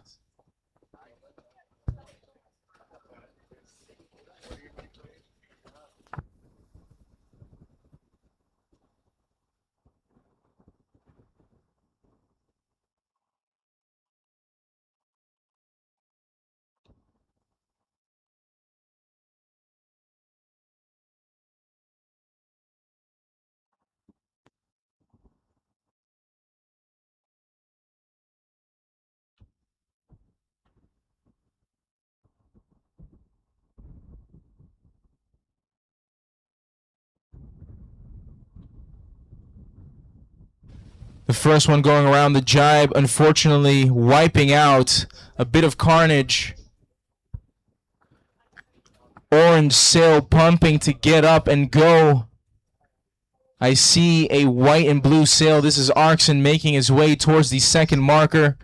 The first one going around the jibe, unfortunately wiping out. A bit of carnage. Orange sail pumping to get up and go. I see a white and blue sail. This is Arkson making his way towards the second marker.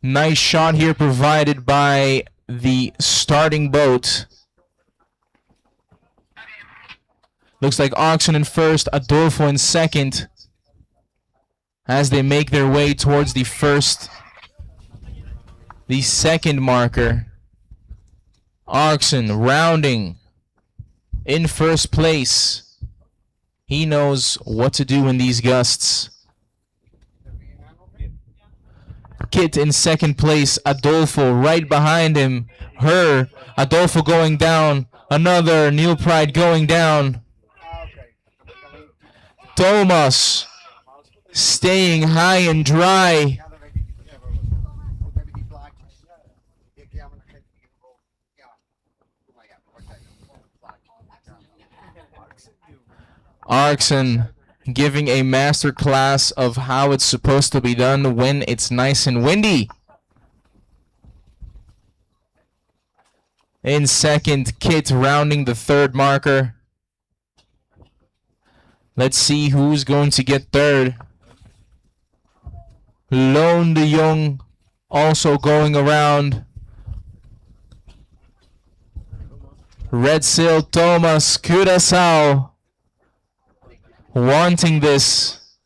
Nice shot here provided by the starting boat. Looks like Arkson in first, Adolfo in second, as they make their way towards the second marker. Arkson rounding in first place. He knows what to do in these gusts. Kit in second place, Adolfo right behind him. Adolfo going down, another Neil Pride going down. Thomas staying high and dry. Arkson giving a master class of how it's supposed to be done when it's nice and windy. In second, Kit rounding the third marker. Let's see who's going to get third. Lone de Jong also going around. Red Sail Thomas Curaçao wanting this.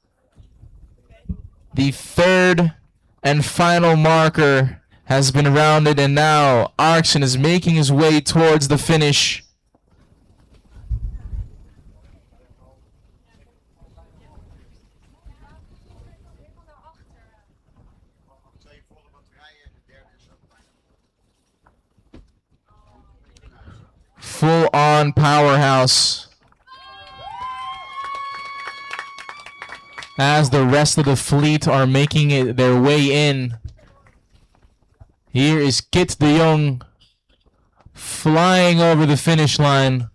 The third and final marker has been rounded, and now Arkson is making his way towards the finish. Full on powerhouse. As the rest of the fleet are making their way in. Here is Kit de Jong flying over the finish line.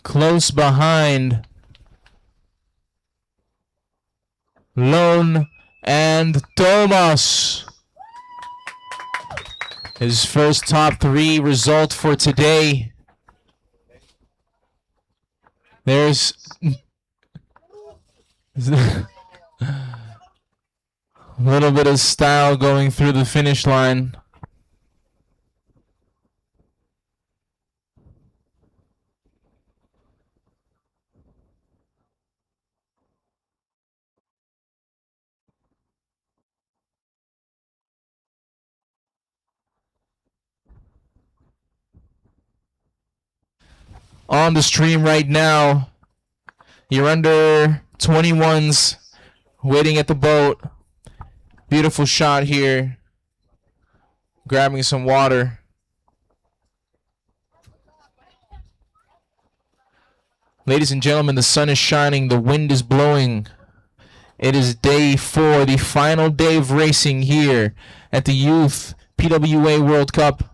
Close behind Lone and Thomas. His first top 3 result for today. There's a little bit of style going through the finish line. On the stream right now, you're under 21s waiting at the boat. Beautiful shot here. Grabbing some water. Ladies and gentlemen, the sun is shining, the wind is blowing. It is day 4, the final day of racing here at the Youth PWA World Cup.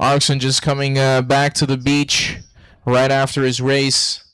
Arkson just coming back to the beach right after his race.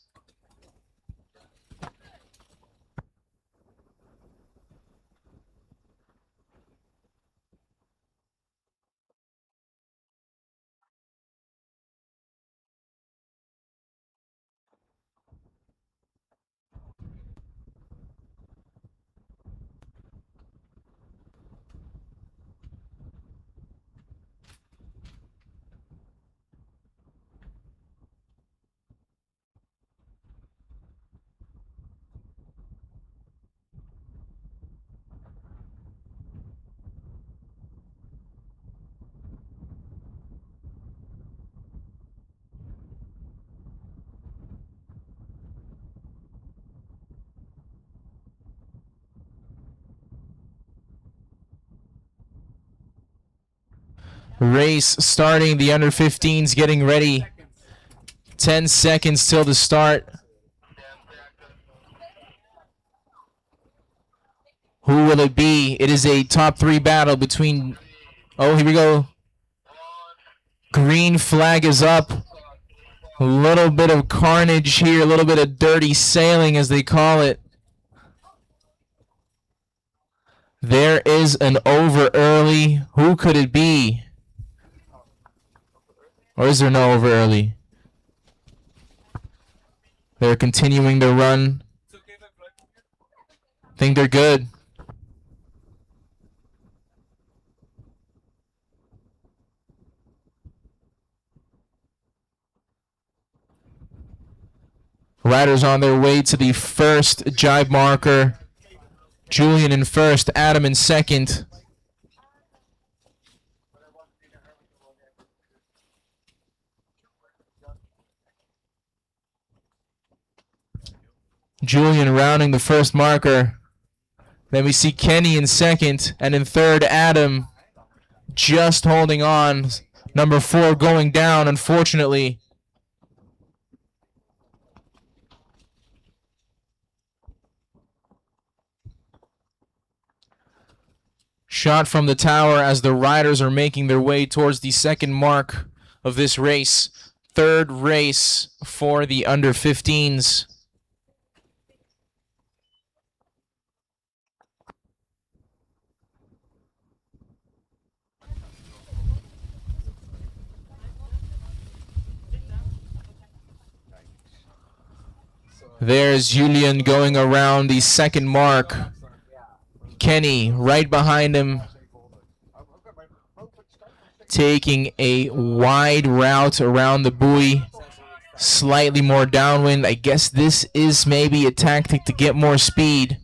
Race starting. The under 15s getting ready. 10 seconds till the start. Who will it be? It is a top 3 battle between... Oh, here we go. Green flag is up. A little bit of carnage here. A little bit of dirty sailing, as they call it. There is an over early. Who could it be? Or is there no over early? They're continuing their run. Think they're good. Riders on their way to the first jibe marker. Julian in first, Adam in second. Julian rounding the first marker. Then we see Kenny in second, and in third, Adam just holding on. Number 4 going down, unfortunately. Shot from the tower as the riders are making their way towards the second mark of this race. Third race for the under 15s. There's Julian going around the second mark. Kenny right behind him, taking a wide route around the buoy, slightly more downwind. I guess this is maybe a tactic to get more speed.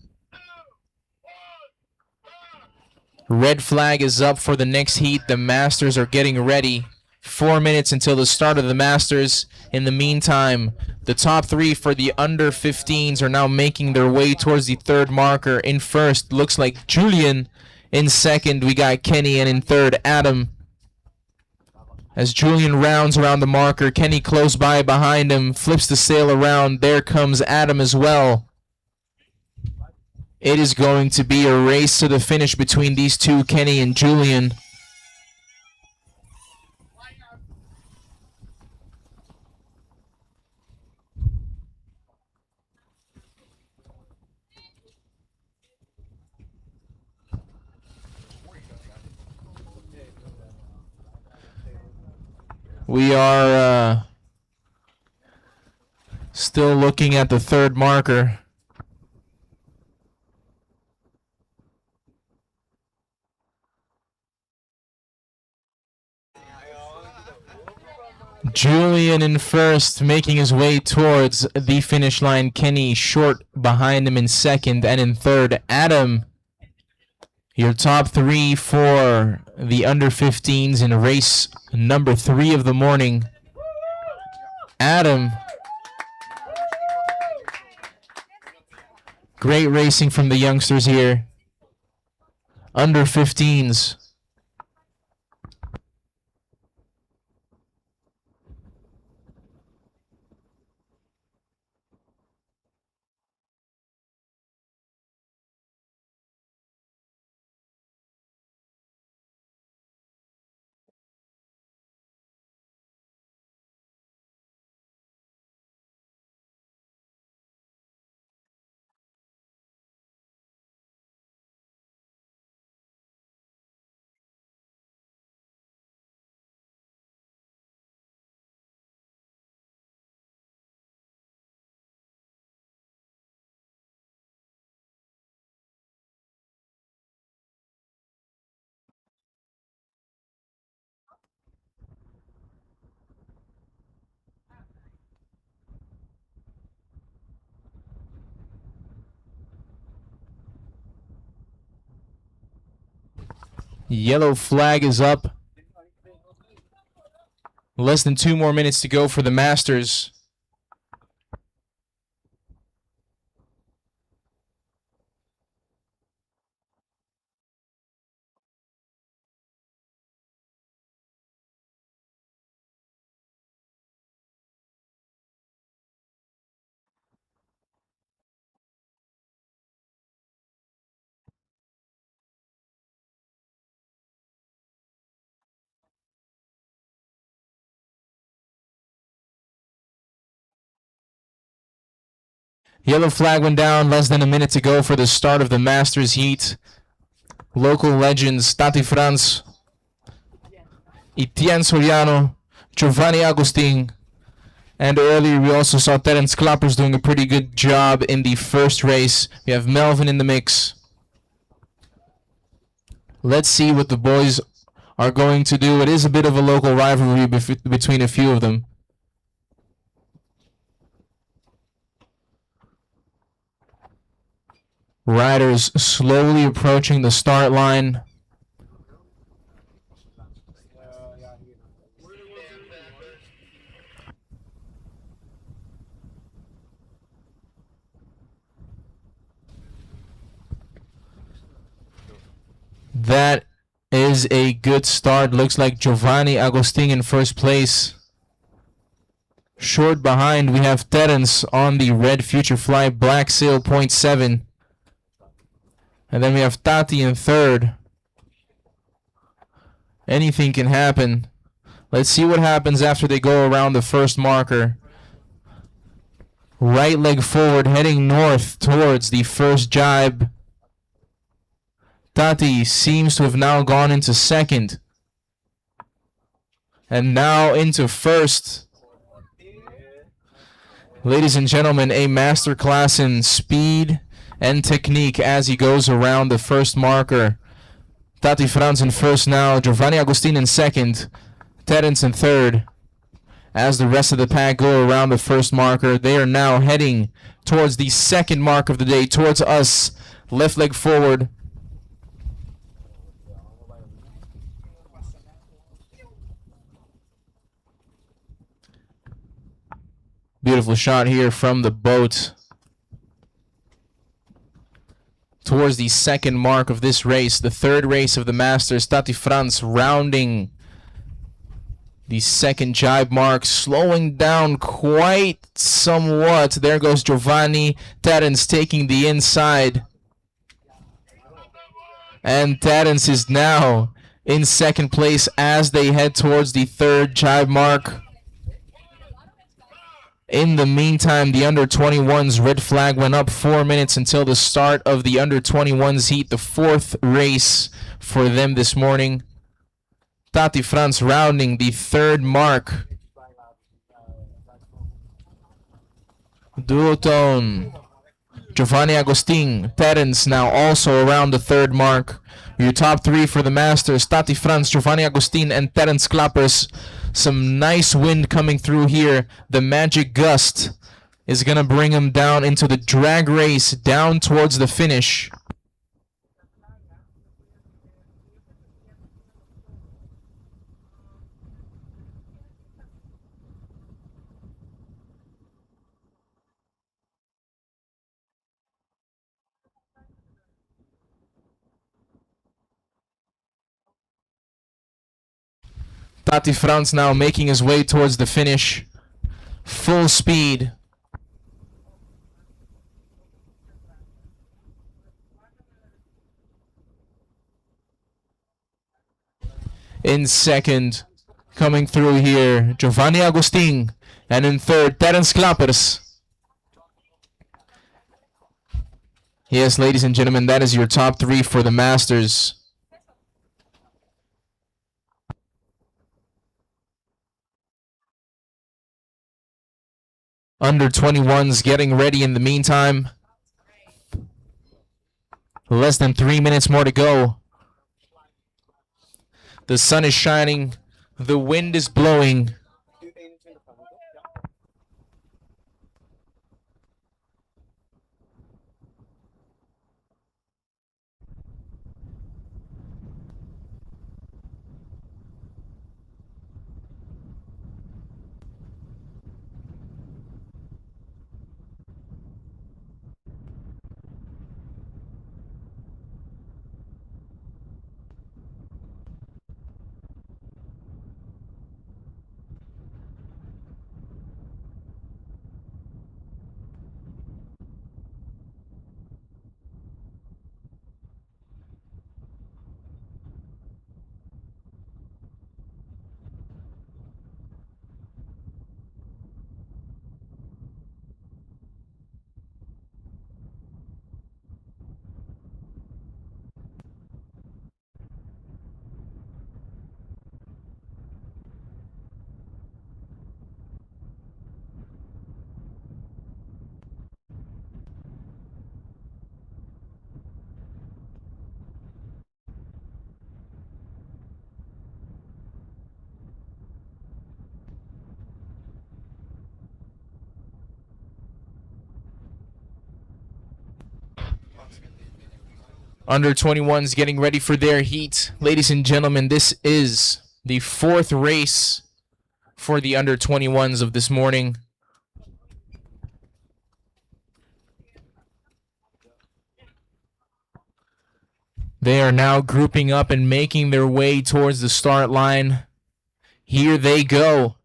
Red flag is up for the next heat. The Masters are getting ready. 4 minutes until the start of the Masters. In the meantime, the top 3 for the under 15s are now making their way towards the third marker. In first, looks like Julian. In second, we got Kenny, and in third, Adam. As Julian rounds around the marker, Kenny close by behind him, flips the sail around. There comes Adam as well. It is going to be a race to the finish between these two, Kenny and Julian. We are still looking at the third marker. Julian in first, making his way towards the finish line. Kenny short behind him in second, and in third, Adam. Your top 3 for the under 15s in race number 3 of the morning. Adam. Great racing from the youngsters here. Under 15s. Yellow flag is up. Less than 2 more minutes to go for the Masters. Yellow flag went down, less than a minute to go for the start of the Masters heat. Local legends Tati Franz, Etienne Soriano, Giovanni Agustin, and earlier we also saw Terence Klappers doing a pretty good job in the first race. We have Melvin in the mix. Let's see what the boys are going to do. It is a bit of a local rivalry between a few of them. Riders slowly approaching the start line. That is a good start. Looks like Giovanni Agustin in first place. Short behind, we have Terence on the red Future Fly Black Sail 0.7. And then we have Tati in third. Anything can happen. Let's see what happens after they go around the first marker. Right leg forward, heading north towards the first jibe. Tati seems to have now gone into second. And now into first. Ladies and gentlemen, a masterclass in speed and technique as he goes around the first marker. Tati Franz in first now, Giovanni Agustin in second, Terence in third. As the rest of the pack go around the first marker, they are now heading towards the second mark of the day, towards us. Left leg forward. Beautiful shot here from the boat. Towards the second mark of this race, the third race of the Masters. Tati Franz rounding the second jibe mark, slowing down quite somewhat. There goes Giovanni. Terence taking the inside. And Terence is now in second place as they head towards the third jibe mark. In the meantime, the under-21s red flag went up 4 minutes until the start of the under-21s heat, the fourth race for them this morning. Tati Franz rounding the third mark. Duotone. Giovanni Agustin, Terence now also around the third mark. Your top three for the Masters, Tati Franz, Giovanni Agustin, and Terence Klappers. Some nice wind coming through here. The magic gust is going to bring him down into the drag race, down towards the finish. Tati Franz now making his way towards the finish. Full speed. In second, coming through here, Giovanni Agustin. And in third, Terence Klappers. Yes, ladies and gentlemen, that is your top three for the Masters. Under 21s getting ready in the meantime. Less than 3 minutes more to go. The sun is shining. The wind is blowing. Under 21s getting ready for their heat. Ladies and gentlemen, this is the fourth race for the under 21s of this morning. They are now grouping up and making their way towards the start line. Here they go.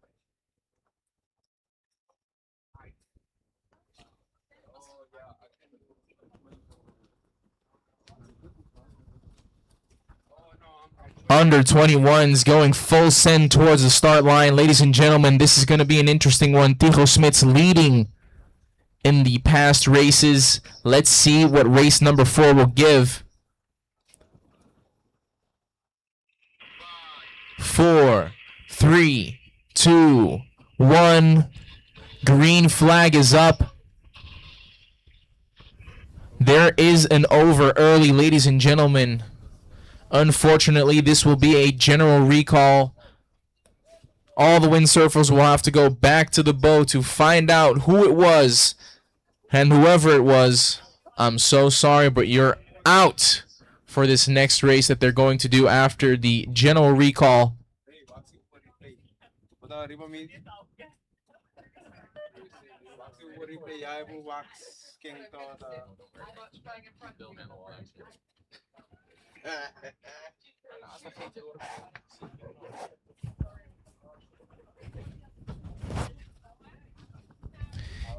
Under 21s going full send towards the start line. Ladies and gentlemen, this is going to be an interesting one. Tigo Smits leading in the past races. Let's see what race number 4 will give. 4, 3, 2, 1. Green flag is up. There is an over early, ladies and gentlemen. Unfortunately, this will be a general recall. All the windsurfers will have to go back to the boat to find out who it was. And whoever it was, I'm so sorry, but you're out for this next race that they're going to do after the general recall.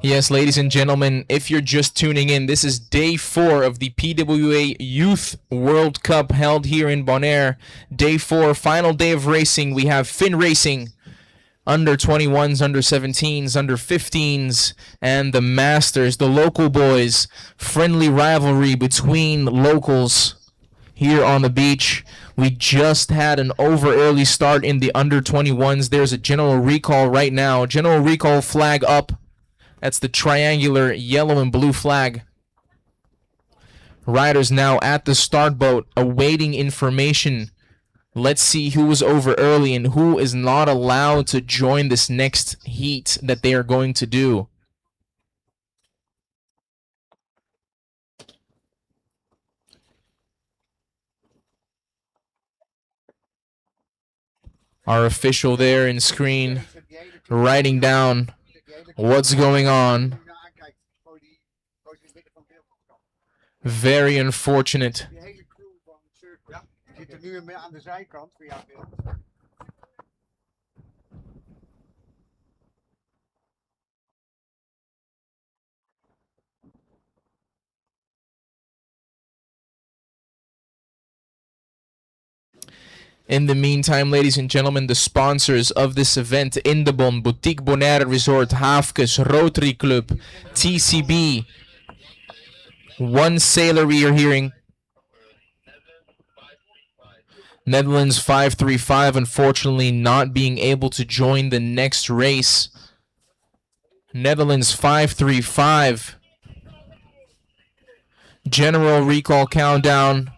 Yes, ladies and gentlemen, if you're just tuning in, this is day 4 of the PWA Youth World Cup held here in Bonaire. Day 4, final day of racing. We have fin racing, under 21s, under 17s, under 15s, and the Masters, the local boys. Friendly rivalry between locals here on the beach. We just had an over early start in the under 21s. There's a general recall right now. General recall flag up. That's the triangular yellow and blue flag. Riders now at the start boat awaiting information. Let's see who was over early and who is not allowed to join this next heat that they are going to do. Our official there in screen writing down what's going on. Very unfortunate. In the meantime, ladies and gentlemen, the sponsors of this event, Indebon, Boutique Bonaire Resort, Hafkes, Rotary Club, TCB, One Sailor we are hearing. Netherlands 535, unfortunately not being able to join the next race. Netherlands 535. General recall countdown.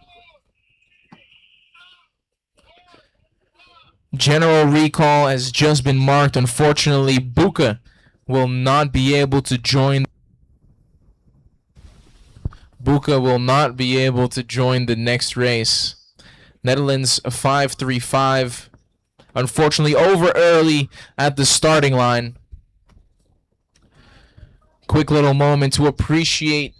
General recall has just been marked. Unfortunately, Buke will not be able to join. Buke will not be able to join the next race. Netherlands 535. Unfortunately, over early at the starting line. Quick little moment to appreciate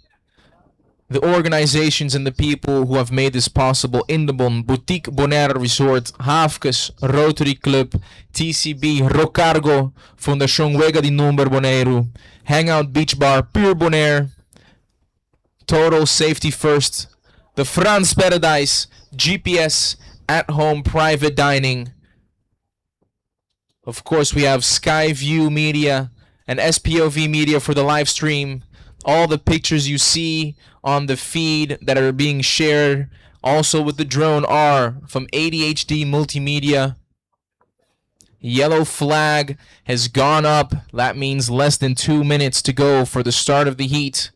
the organizations and the people who have made this possible. Indebon, Boutique Bonaire Resort, Hafkes, Rotary Club, TCB, Rocargo, Fundação Huega de Number Bonaire, Hangout Beach Bar, Pure Bonaire, Total Safety First, the France Paradise, GPS, At Home Private Dining. Of course, we have Skyview Media and SPOV Media for the live stream. All the pictures you see on the feed that are being shared also with the drone are from ADHD Multimedia. Yellow flag has gone up. That means less than 2 minutes to go for the start of the heat.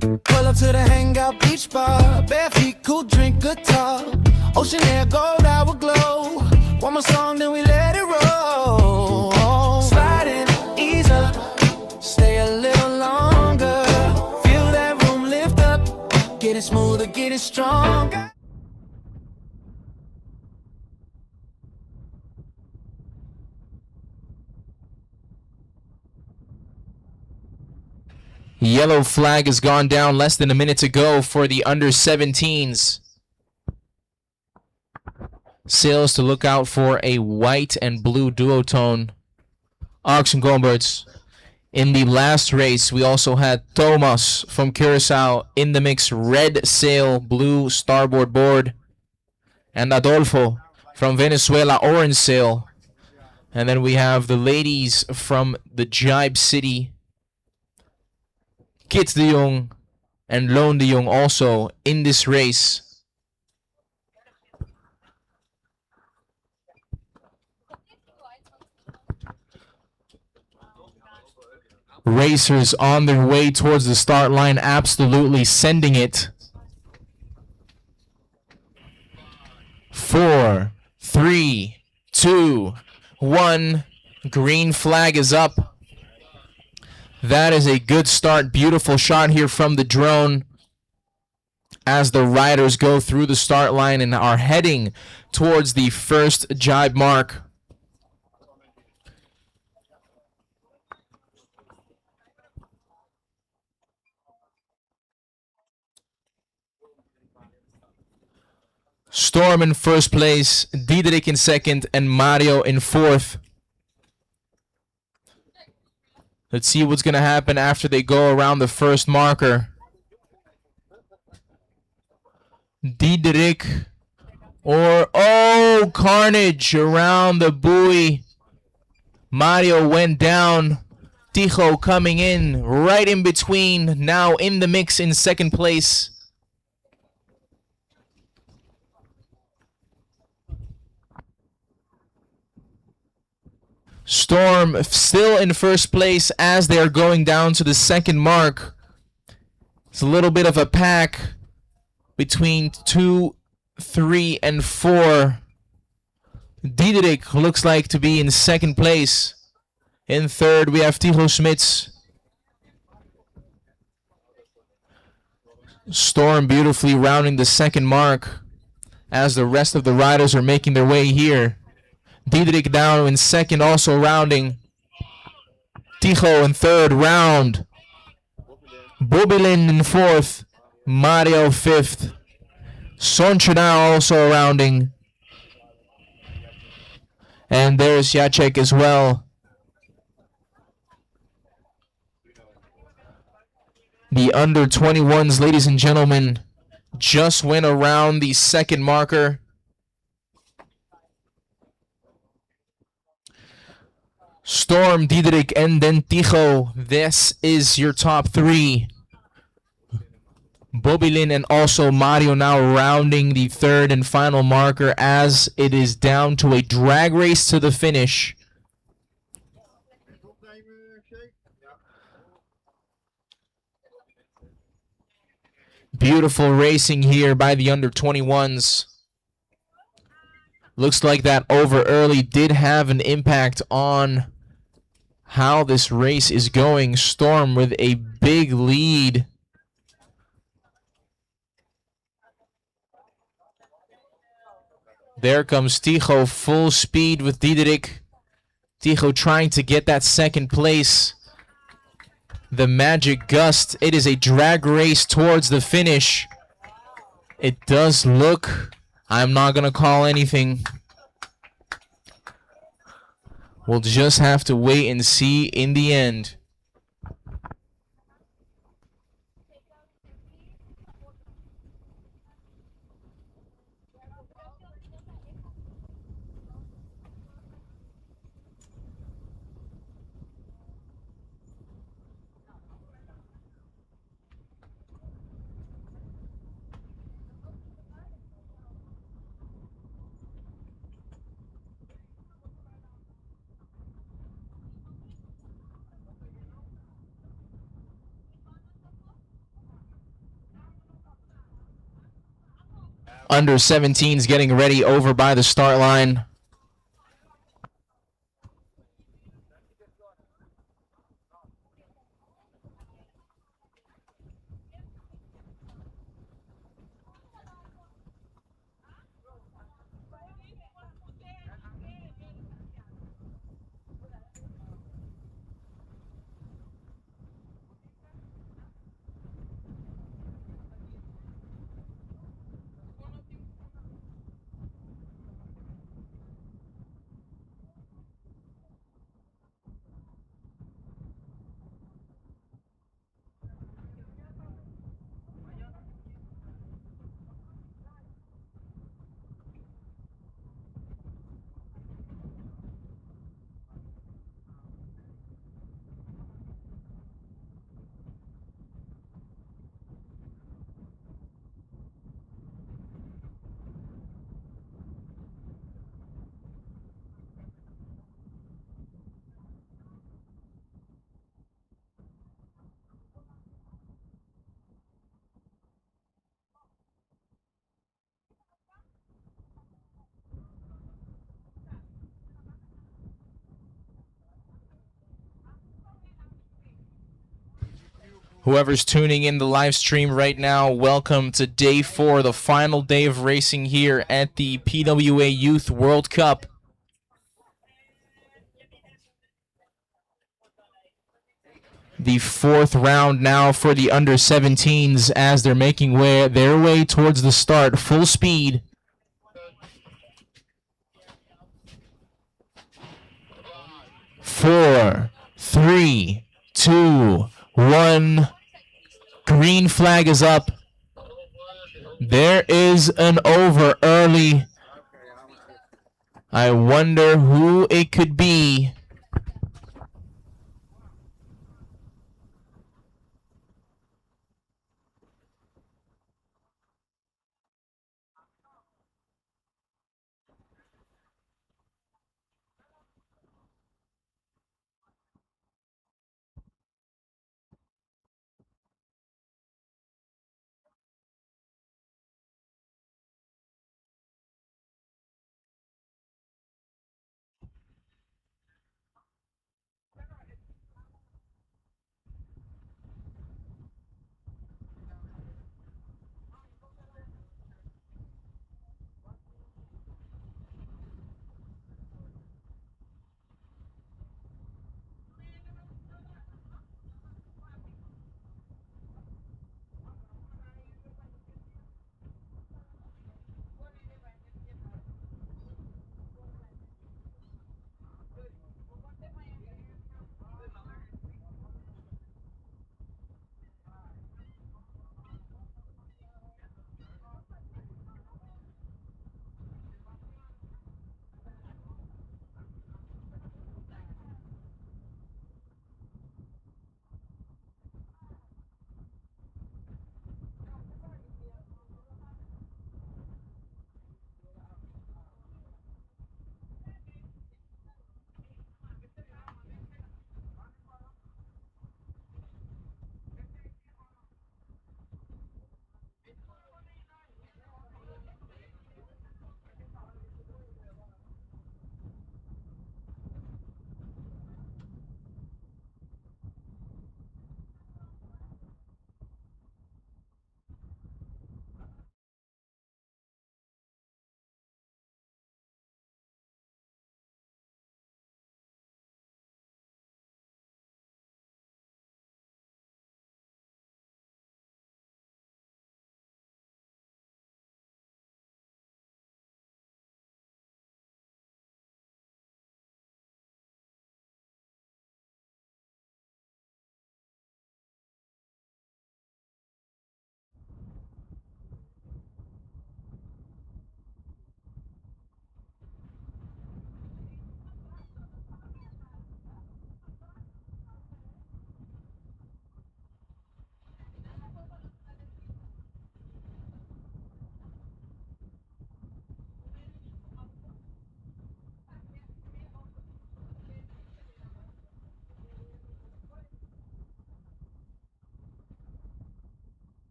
Pull up to the hangout beach bar, bare feet, cool drink, good talk. Ocean air, gold hour glow. One more song, then we let it roll. Slide in, ease up, stay a little longer. Feel that room lift up, getting smoother, getting stronger. Yellow flag has gone down less than a minute to go for the under 17s. Sails to look out for a white and blue duotone. Ox and Gomberts. In the last race, we also had Thomas from Curacao in the mix, red sail, blue starboard board. And Adolfo from Venezuela, orange sail. And then we have the ladies from the Jibe City, Kit de Jong and Loon de Jong also in this race. Racers on their way towards the start line, absolutely sending it. 4, 3, 2, 1. Green flag is up. That is a good start. Beautiful shot here from the drone as the riders go through the start line and are heading towards the first jibe mark. Storm in first place, Diederik in second, and Mario in fourth. Let's see what's going to happen after they go around the first marker. Diederik or, oh, carnage around the buoy. Mario went down. Tijo coming in right in between, now in the mix in second place. Storm still in first place as they are going down to the second mark. It's a little bit of a pack between 2, 3, and 4. Diederik looks like to be in second place. In third, we have Tijo Smits. Storm beautifully rounding the second mark as the rest of the riders are making their way here. Diederik down in second, also rounding. Tijo in third, round. Bobilin in fourth. Mario fifth. Sonchana also rounding. And there's Jacek as well. The under 21s, ladies and gentlemen, just went around the second marker. Storm, Diederik, and then Tijo. This is your top three. Bobilin and also Mario now rounding the third and final marker as it is down to a drag race to the finish. Beautiful racing here by the under 21s. Looks like that over early did have an impact on how this race is going. Storm with a big lead. There comes Tijo, full speed with Diederik. Tijo trying to get that second place. The magic gust. It is a drag race towards the finish. It does look, I'm not going to call anything. We'll just have to wait and see in the end. Under 17s getting ready over by the start line. Whoever's tuning in the live stream right now, welcome to day 4, the final day of racing here at the PWA Youth World Cup. The 4th round now for the under 17s as they're making their way towards the start, full speed. Four, three, two, one. Green flag is up. There is an over early. I wonder who it could be.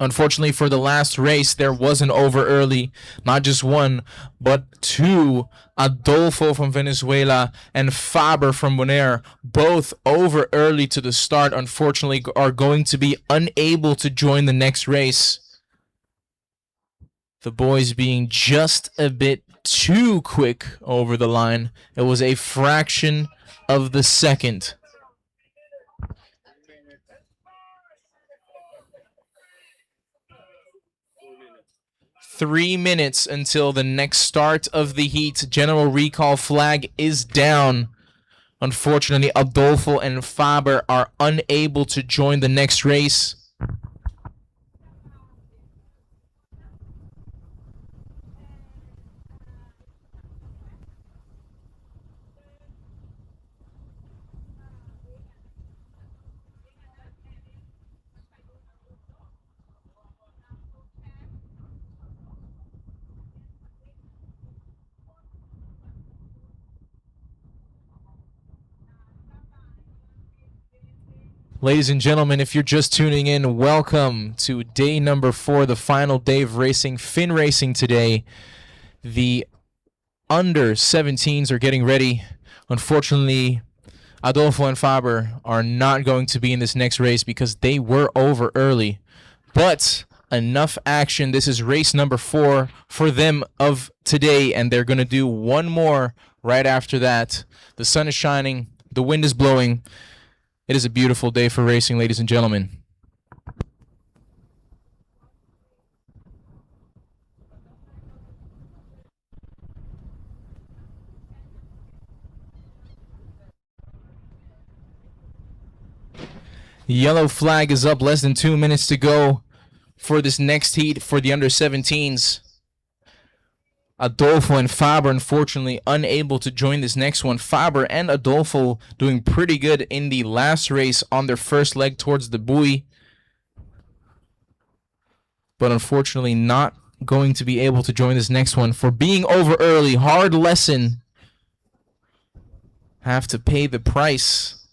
Unfortunately for the last race, there was an over early. Not just one, but two. Adolfo from Venezuela and Faber from Bonaire, both over early to the start, unfortunately are going to be unable to join the next race. The boys being just a bit too quick over the line. It was a fraction of the second. .3 minutes until the next start of the heat. General recall flag is down. Unfortunately, Adolfo and Faber are unable to join the next race. Ladies and gentlemen, if you're just tuning in, welcome to day number 4, the final day of racing, fin racing today. The under 17s are getting ready. Unfortunately, Adolfo and Faber are not going to be in this next race because they were over early. But enough action. This is race number 4 for them of today, and they're going to do one more right after that. The sun is shining. The wind is blowing. It is a beautiful day for racing, ladies and gentlemen. Yellow flag is up, less than 2 minutes to go for this next heat for the under 17s. Adolfo and Faber, unfortunately, unable to join this next one. Faber and Adolfo doing pretty good in the last race on their first leg towards the buoy. But unfortunately not going to be able to join this next one for being over early. Hard lesson. Have to pay the price.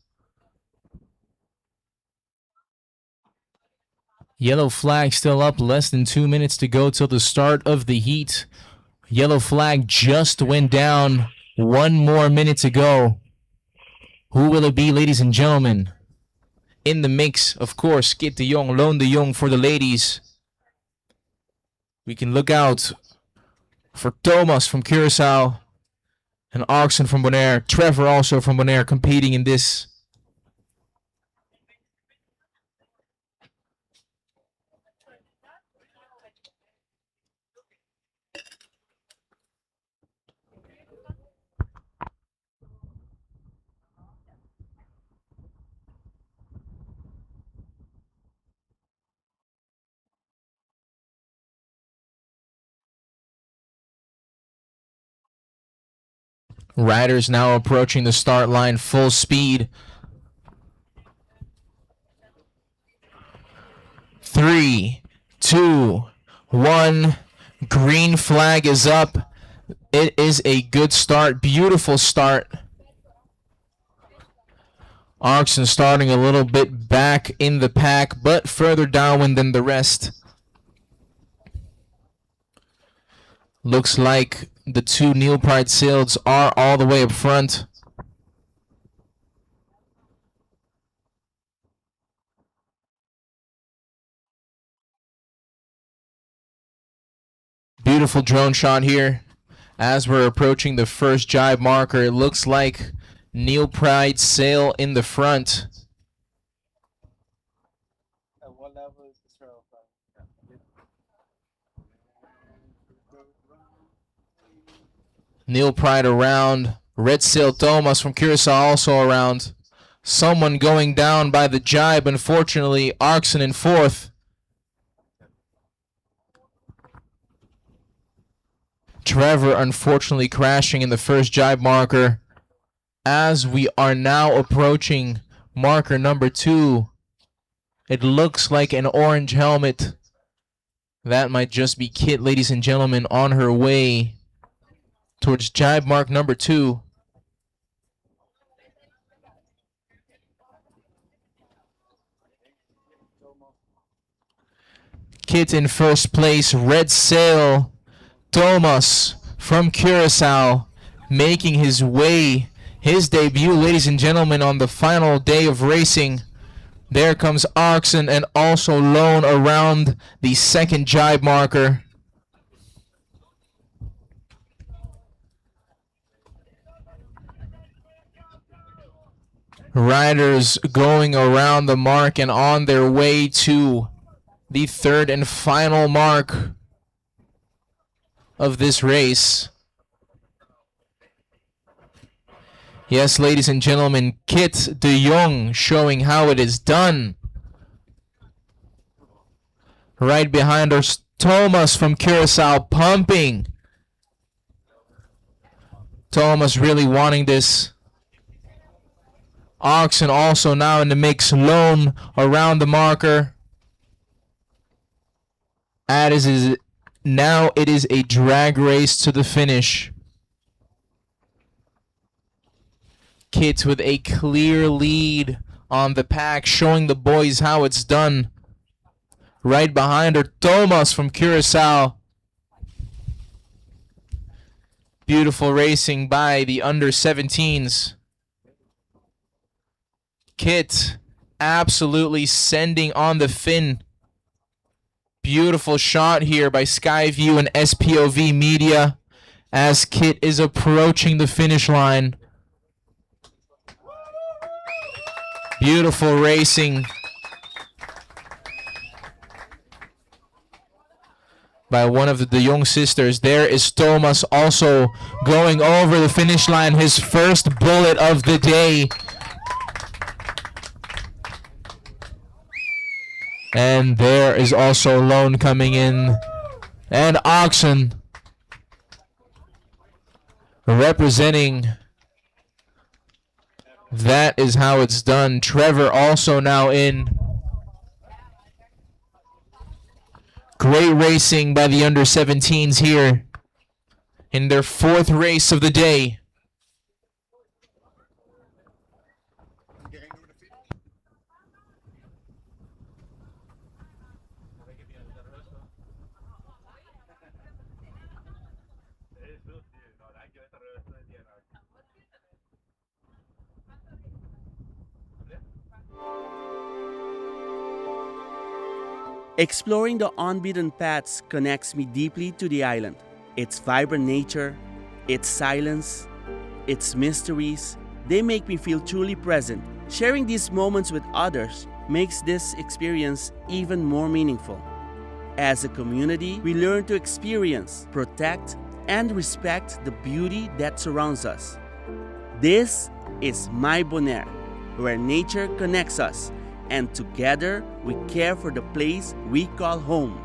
Yellow flag still up, less than 2 minutes to go till the start of the heat. Yellow flag just went down. 1 more minute to go. Who will it be, ladies and gentlemen? In the mix, of course, Kit de Jong, Loon de Jong for the ladies. We can look out for Thomas from Curaçao and Oxen from Bonaire. Trevor also from Bonaire competing in this. Riders now approaching the start line full speed. 3, 2, 1. Green flag is up. It is a good start. Beautiful start. Oxen starting a little bit back in the pack, but further downwind than the rest. Looks like the 2 Neil Pride sails are all the way up front. Beautiful drone shot here. As we're approaching the first jibe marker, it looks like Neil Pride sail in the front. At what level is the trail from? Neil Pride around. Red Sail Thomas from Curaçao also around. Someone going down by the jibe, unfortunately. Oxen in 4th. Trevor unfortunately crashing in the first jibe marker. As we are now approaching marker number 2, it looks like an orange helmet. That might just be Kit, ladies and gentlemen, on her way towards jibe mark number 2. Kit in first place. Red Sail Thomas from Curacao making his debut, ladies and gentlemen, on the final day of racing. There comes Oxen and also Lone around the second jibe marker. Riders going around the mark and on their way to the third and final mark of this race. Yes, ladies and gentlemen, Kit de Jong showing how it is done. Right behind us, Thomas from Curacao pumping. Thomas really wanting this. Oxen also now in the mix. Lone around the marker. Now it is a drag race to the finish. Kit with a clear lead on the pack, showing the boys how it's done. Right behind her, Thomas from Curacao. Beautiful racing by the under-17s. Kit absolutely sending on the fin. Beautiful shot here by Skyview and SPOV Media as Kit is approaching the finish line. Beautiful racing by one of the De Jong sisters. There is Thomas also going over the finish line, his first bullet of the day. And there is also Lone coming in. And Oxen representing. That is how it's done. Trevor also now in. Great racing by the under-17s here in their fourth race of the day. Exploring the unbeaten paths connects me deeply to the island. Its vibrant nature, its silence, its mysteries, they make me feel truly present. Sharing these moments with others makes this experience even more meaningful. As a community, we learn to experience, protect, and respect the beauty that surrounds us. This is my Bonaire, where nature connects us, and together we care for the place we call home.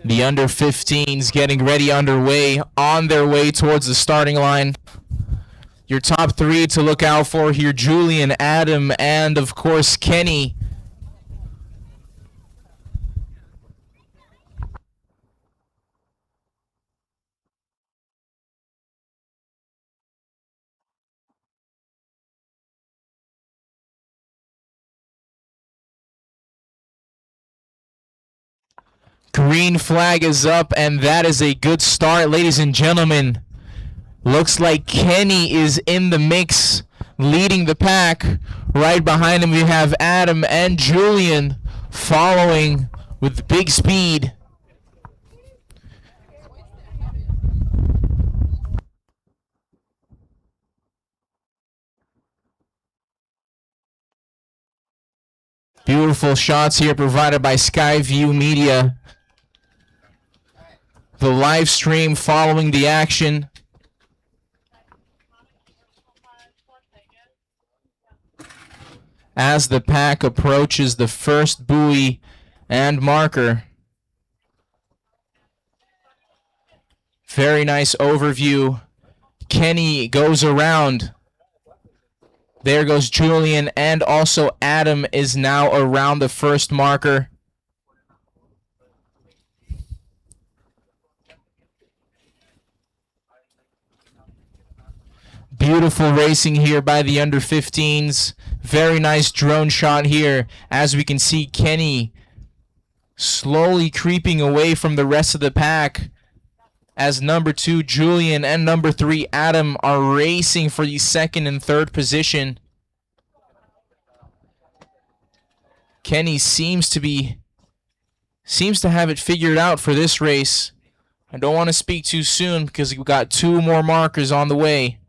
The under-15s getting ready underway, on their way towards the starting line. Your top three to look out for here, Julian, Adam, and of course Kenny. Green flag is up, and that is a good start, ladies and gentlemen. Looks like Kenny is in the mix, leading the pack. Right behind him, we have Adam and Julian following with big speed. Beautiful shots here provided by Skyview Media. The live stream following the action. As the pack approaches the first buoy and marker. Very nice overview. Kenny goes around. There goes Julian, and also Adam is now around the first marker. Beautiful racing here by the under 15s. Very nice drone shot here as we can see Kenny slowly creeping away from the rest of the pack as number 2 Julian and number 3 Adam are racing for the second and third position. Kenny seems to have it figured out for this race. I don't want to speak too soon because we've got 2 more markers on the way.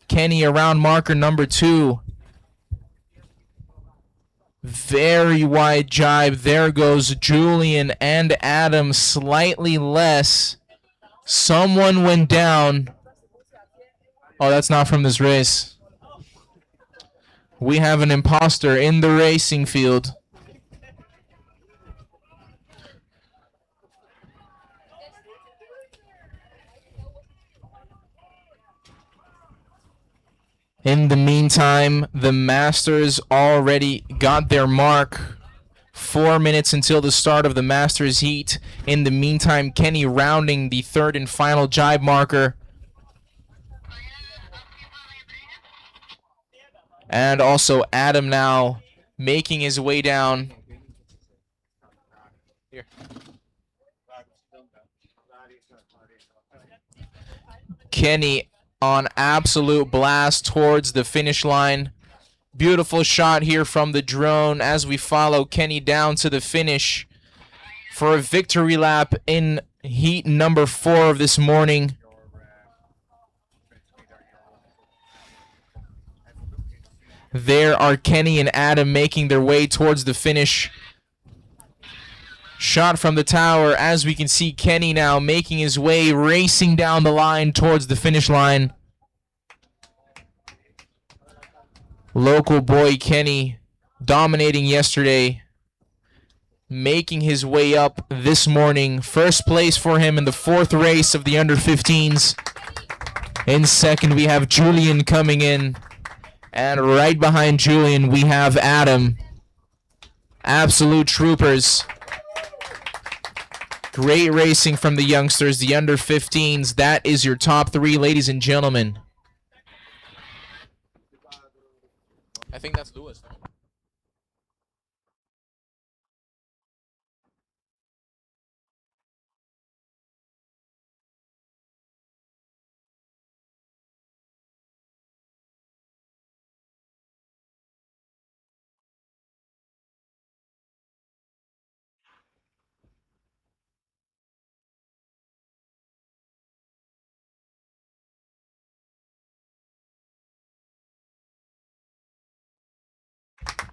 Kenny around marker number 2. Very wide jibe. There goes Julian and Adam, slightly less. Someone went down. Oh, that's not from this race. We have an imposter in the racing field. In the meantime, the Masters already got their mark. 4 minutes until the start of the Masters heat. In the meantime, Kenny rounding the third and final jibe marker. And also Adam now making his way down. Here. Kenny on absolute blast towards the finish line. Beautiful shot here from the drone as we follow Kenny down to the finish for a victory lap in heat number 4 of this morning. There are Kenny and Adam making their way towards the finish. Shot from the tower as we can see Kenny now making his way, racing down the line towards the finish line. Local boy Kenny dominating yesterday, making his way up this morning. First place for him in the 4th race of the under 15s. In second we have Julian coming in, and right behind Julian we have Adam. Absolute troopers. Great racing from the youngsters, the under 15s. That is your top 3, ladies and gentlemen. I think that's Lewis.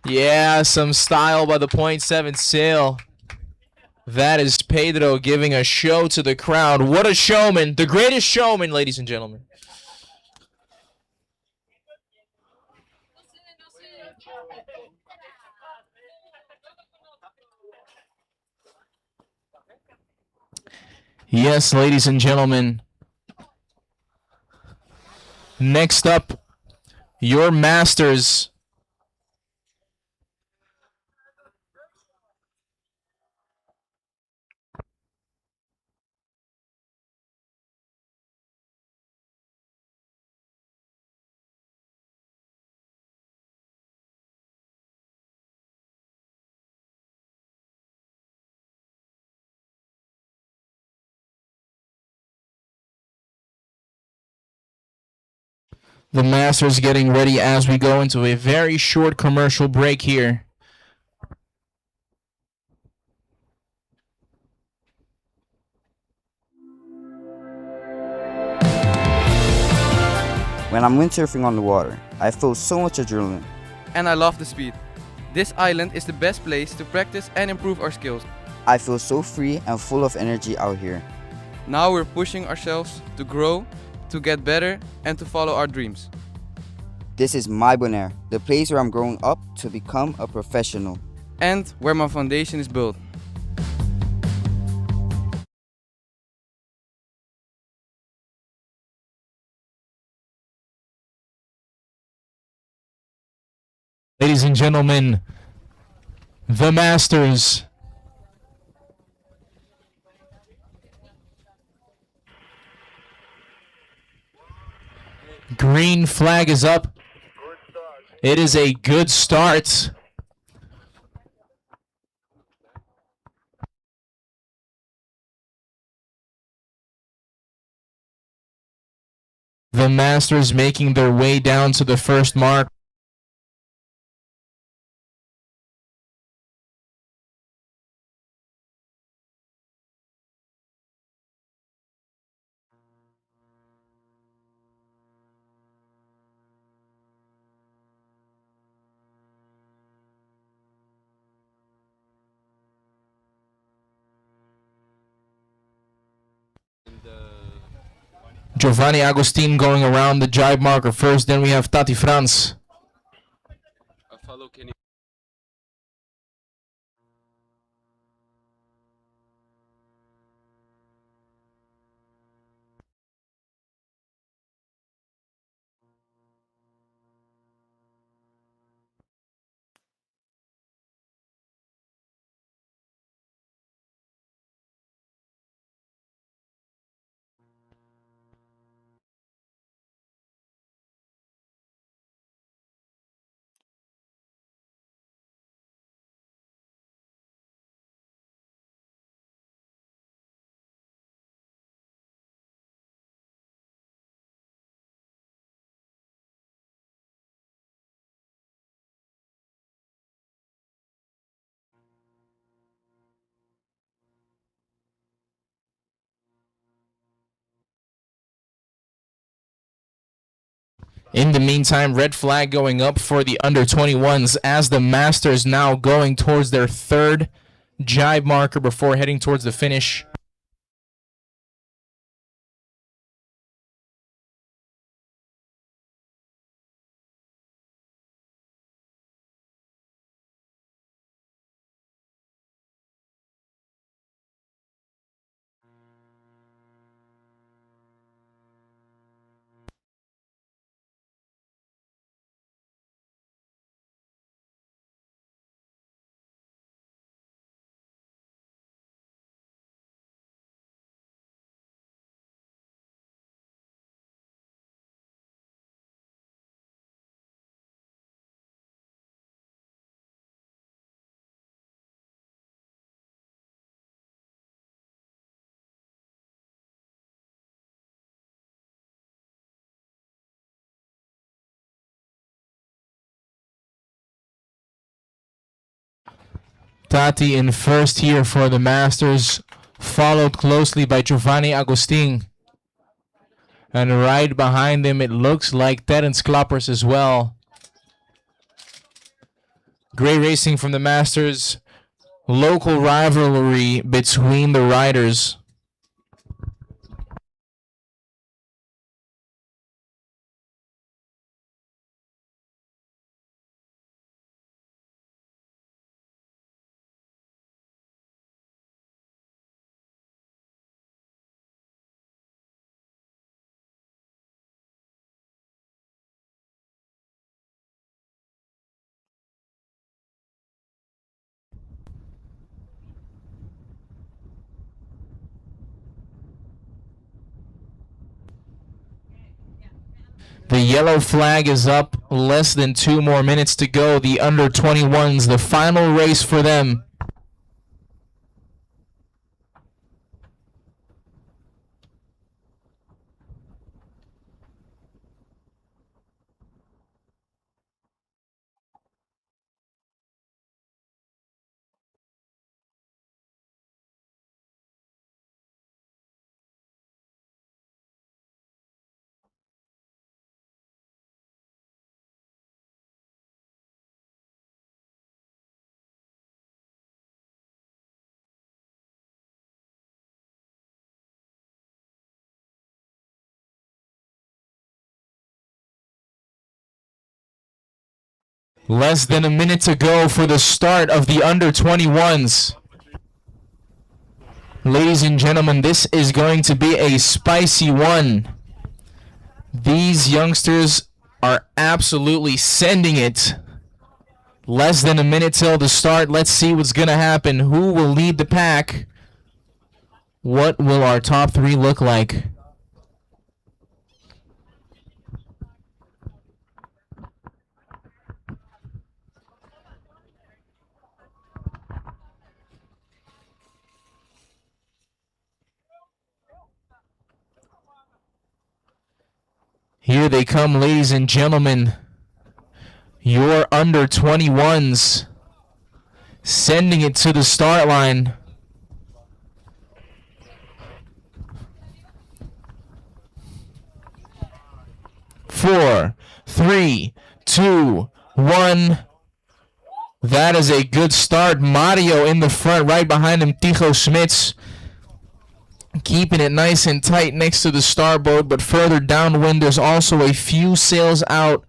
Yeah, some style by the .7 sail. That is Pedro giving a show to the crowd. What a showman. The greatest showman, ladies and gentlemen. Yes, ladies and gentlemen. Next up, your Masters. The Masters getting ready as we go into a very short commercial break here. When I'm windsurfing on the water, I feel so much adrenaline. And I love the speed. This island is the best place to practice and improve our skills. I feel so free and full of energy out here. Now we're pushing ourselves to grow, to get better, and to follow our dreams. This is my Bonaire, the place where I'm growing up to become a professional. And where my foundation is built. Ladies and gentlemen, the Masters. Green flag is up. It is a good start. The Masters making their way down to the first mark. Giovanni Agustin going around the jibe marker first, then we have Tati Frans. In the meantime, red flag going up for the under 21s as the Masters now going towards their third jibe marker before heading towards the finish. Tati in first here for the Masters, followed closely by Giovanni Agustin. And right behind him, it looks like Terence Kloppers as well. Great racing from the Masters. Local rivalry between the riders. The yellow flag is up. Less than 2 more minutes to go. The under 21s, the final race for them. Less than a minute to go for the start of the under 21s. Ladies and gentlemen, this is going to be a spicy one. These youngsters are absolutely sending it. Less than a minute till the start. Let's see what's going to happen. Who will lead the pack? What will our top three look like? Here they come, ladies and gentlemen. Your under 21s sending it to the start line. Four, three, two, one. That is a good start. Mario in the front, right behind him, Ticho Smits. Keeping it nice and tight next to the starboard, but further downwind, there's also a few sails out.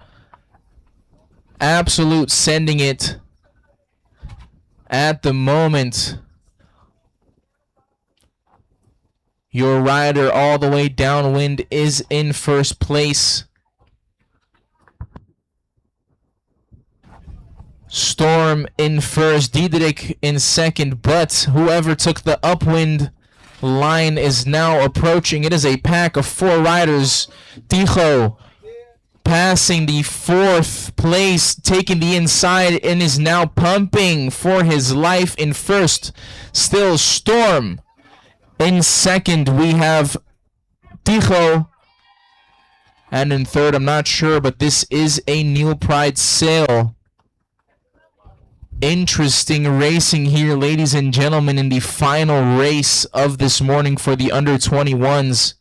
Absolute sending it at the moment. Your rider all the way downwind is in first place. Storm in first, Diederik in second, but whoever took the upwind line is now approaching. It is a pack of four riders. Ticho passing the fourth place, taking the inside, and is now pumping for his life in first. Still Storm in second. We have Ticho. And in third, I'm not sure, but this is a Neil Pride sail. Interesting racing here, ladies and gentlemen, in the final race of this morning for the under 21s.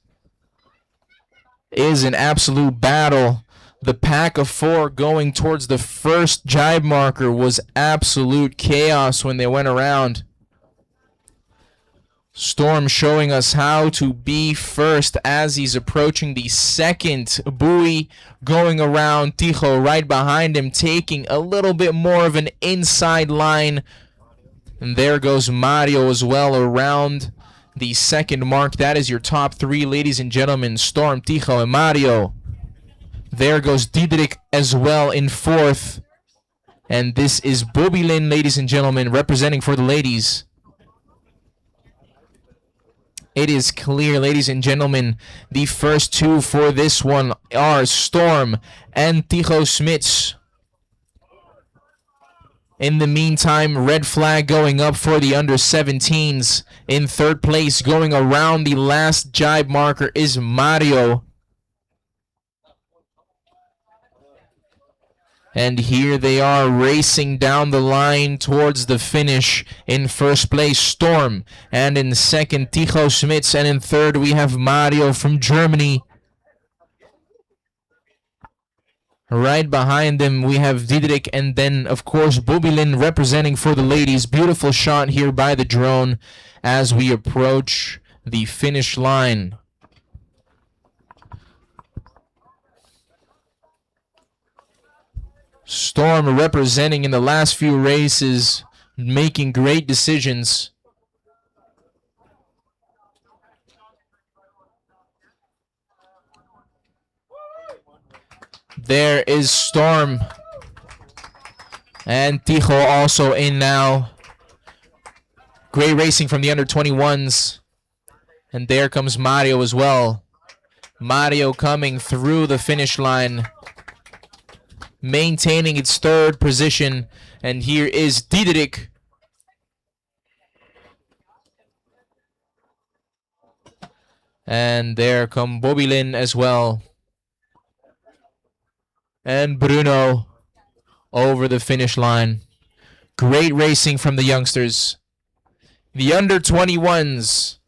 Is an absolute battle. The pack of four going towards the first jibe marker was absolute chaos when they went around. Storm showing us how to be first as he's approaching the second buoy, going around. Ticho right behind him, taking a little bit more of an inside line. And there goes Mario as well around the second mark. That is your top three, ladies and gentlemen. Storm, Ticho, and Mario. There goes Diederik as well in fourth. And this is Bobilin, ladies and gentlemen, representing for the ladies. It is clear, ladies and gentlemen, the first two for this one are Storm and Ticho Smits. In the meantime, red flag going up for the under 17s. In third place, going around the last jibe marker, is Mario. And here they are racing down the line towards the finish. In first place, Storm. And in second, Ticho Smits. And in third, we have Mario from Germany. Right behind them, we have Diederik. And then, of course, Bobilin representing for the ladies. Beautiful shot here by the drone as we approach the finish line. Storm representing in the last few races, making great decisions. There is Storm. And Ticho also in now. Great racing from the under 21s. And there comes Mario as well. Mario coming through the finish line, maintaining its third position. And here is Diederik. And there come Bobilin as well. And Bruno over the finish line. Great racing from the youngsters. The under 21s.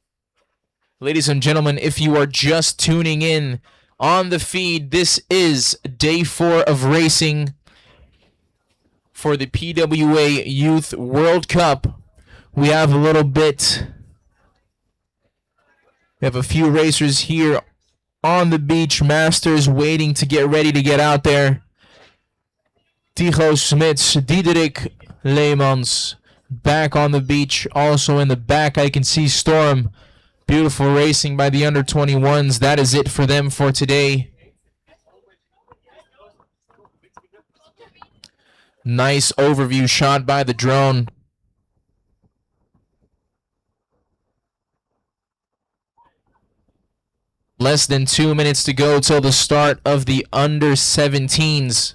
Ladies and gentlemen, if you are just tuning in on the feed, this is day 4 of racing for the PWA Youth World Cup. We have a few racers here on the beach, masters waiting to get ready to get out there. Tycho Smits, Diederik Leemans back on the beach. Also in the back, I can see Storm. Beautiful racing by the under 21s. That is it for them for today. Nice overview shot by the drone. Less than 2 minutes to go till the start of the under 17s.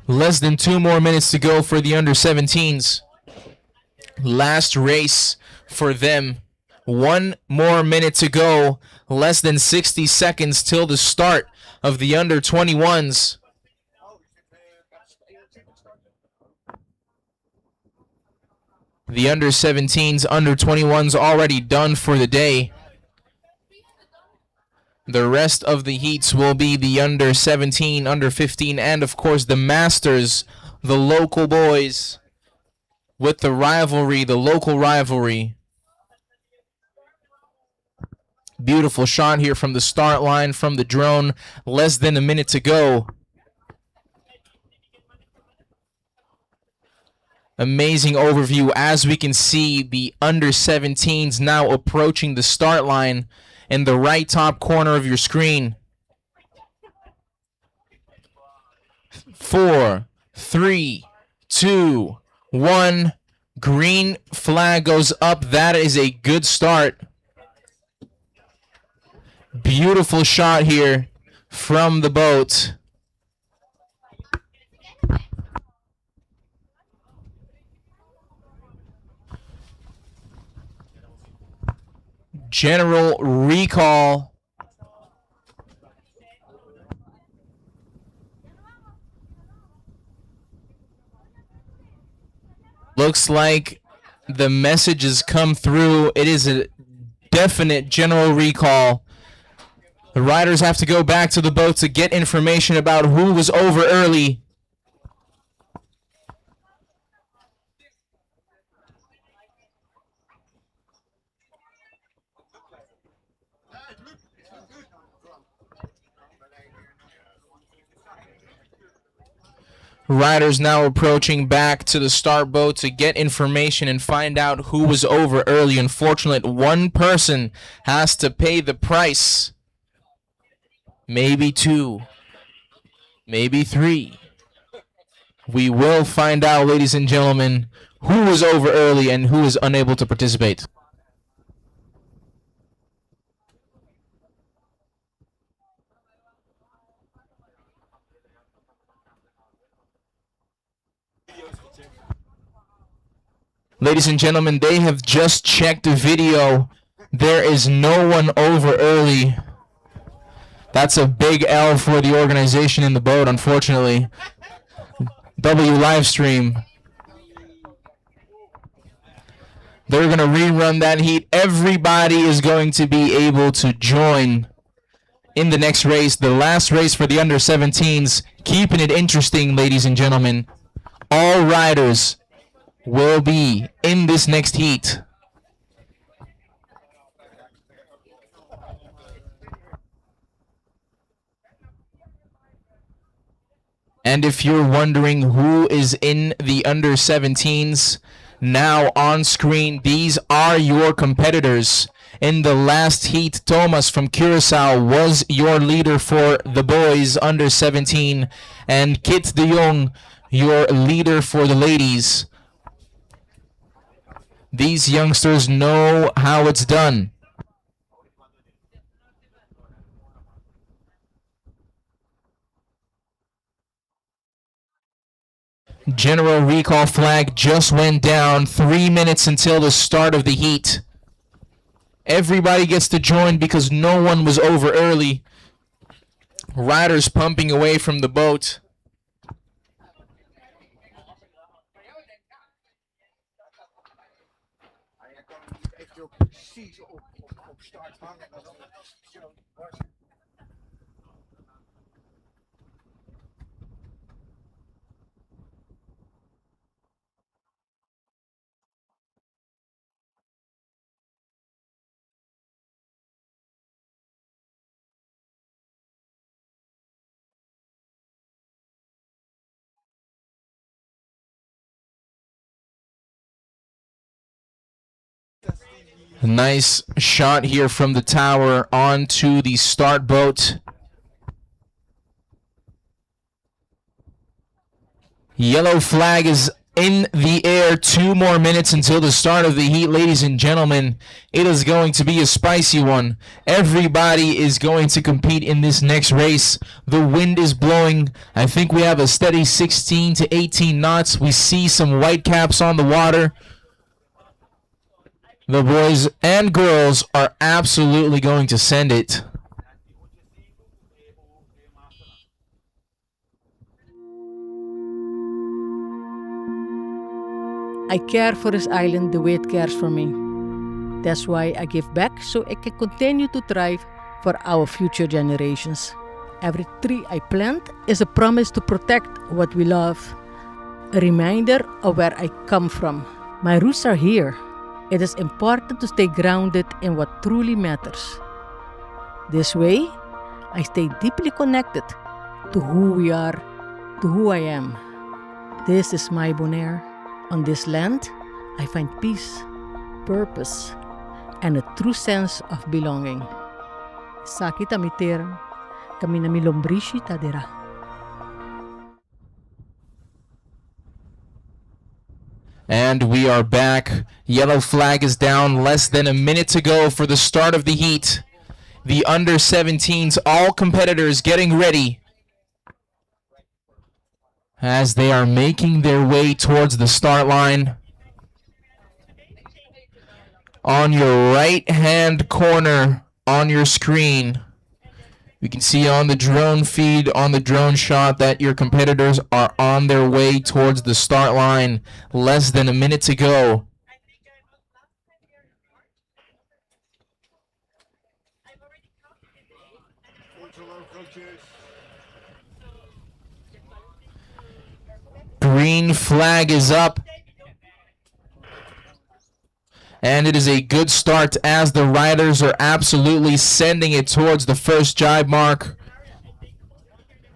Less than 2 more minutes to go for the under 17s. Last race for them. 1 more minute to go. Less than 60 seconds till the start of the under 21s. The under 17s, under 21s already done for the day. The rest of the heats will be the under 17, under 15, and of course the Masters, the local boys, with the rivalry, the local rivalry. Beautiful shot here from the start line, from the drone. Less than a minute to go. Amazing overview as we can see the under 17s now approaching the start line in the right top corner of your screen. 4, 3, 2, 1. Green flag goes up. That is a good start. Beautiful shot here from the boat. General recall. Looks like the message has come through. It is a definite general recall. The riders have to go back to the boat to get information about who was over early. Riders now approaching back to the start boat to get information and find out who was over early. Unfortunately, one person has to pay the price. Maybe 2. Maybe 3. We will find out, ladies and gentlemen, who was over early and who is unable to participate. Ladies and gentlemen, they have just checked the video. There is no one over early. That's a big L for the organization in the boat, unfortunately. LIVESTREAM. They're going to rerun that heat. Everybody is going to be able to join in the next race. The last race for the under 17s. Keeping it interesting, ladies and gentlemen. All riders will be in this next heat. And if you're wondering who is in the under 17s, now on screen, these are your competitors. In the last heat, Thomas from Curacao was your leader for the boys under 17, and Kit de Jong, your leader for the ladies. These youngsters know how it's done. General recall flag just went down. 3 minutes until the start of the heat. Everybody gets to join because no one was over early. Riders pumping away from the boat. je ook precies op start hangen. En dan zo dwars. A nice shot here from the tower onto the start boat. Yellow flag is in the air. 2 more minutes until the start of the heat, ladies and gentlemen. It is going to be a spicy one. Everybody is going to compete in this next race. The wind is blowing. I think we have a steady 16 to 18 knots. We see some white caps on the water. The boys and girls are absolutely going to send it. I care for this island the way it cares for me. That's why I give back so it can continue to thrive for our future generations. Every tree I plant is a promise to protect what we love. A reminder of where I come from. My roots are here. It is important to stay grounded in what truly matters. This way, I stay deeply connected to who we are, to who I am. This is my Bonaire. On this land, I find peace, purpose, and a true sense of belonging. Sakit amiterang, kami na milombrishi tadera. And we are back. Yellow flag is down. Less than a minute to go for the start of the heat. The under 17s, all competitors getting ready as they are making their way towards the start line. On your right hand corner on your screen, you can see on the drone feed, on the drone shot, that your competitors are on their way towards the start line. Less than a minute to go. Green flag is up. And it is a good start as the riders are absolutely sending it towards the first jibe mark.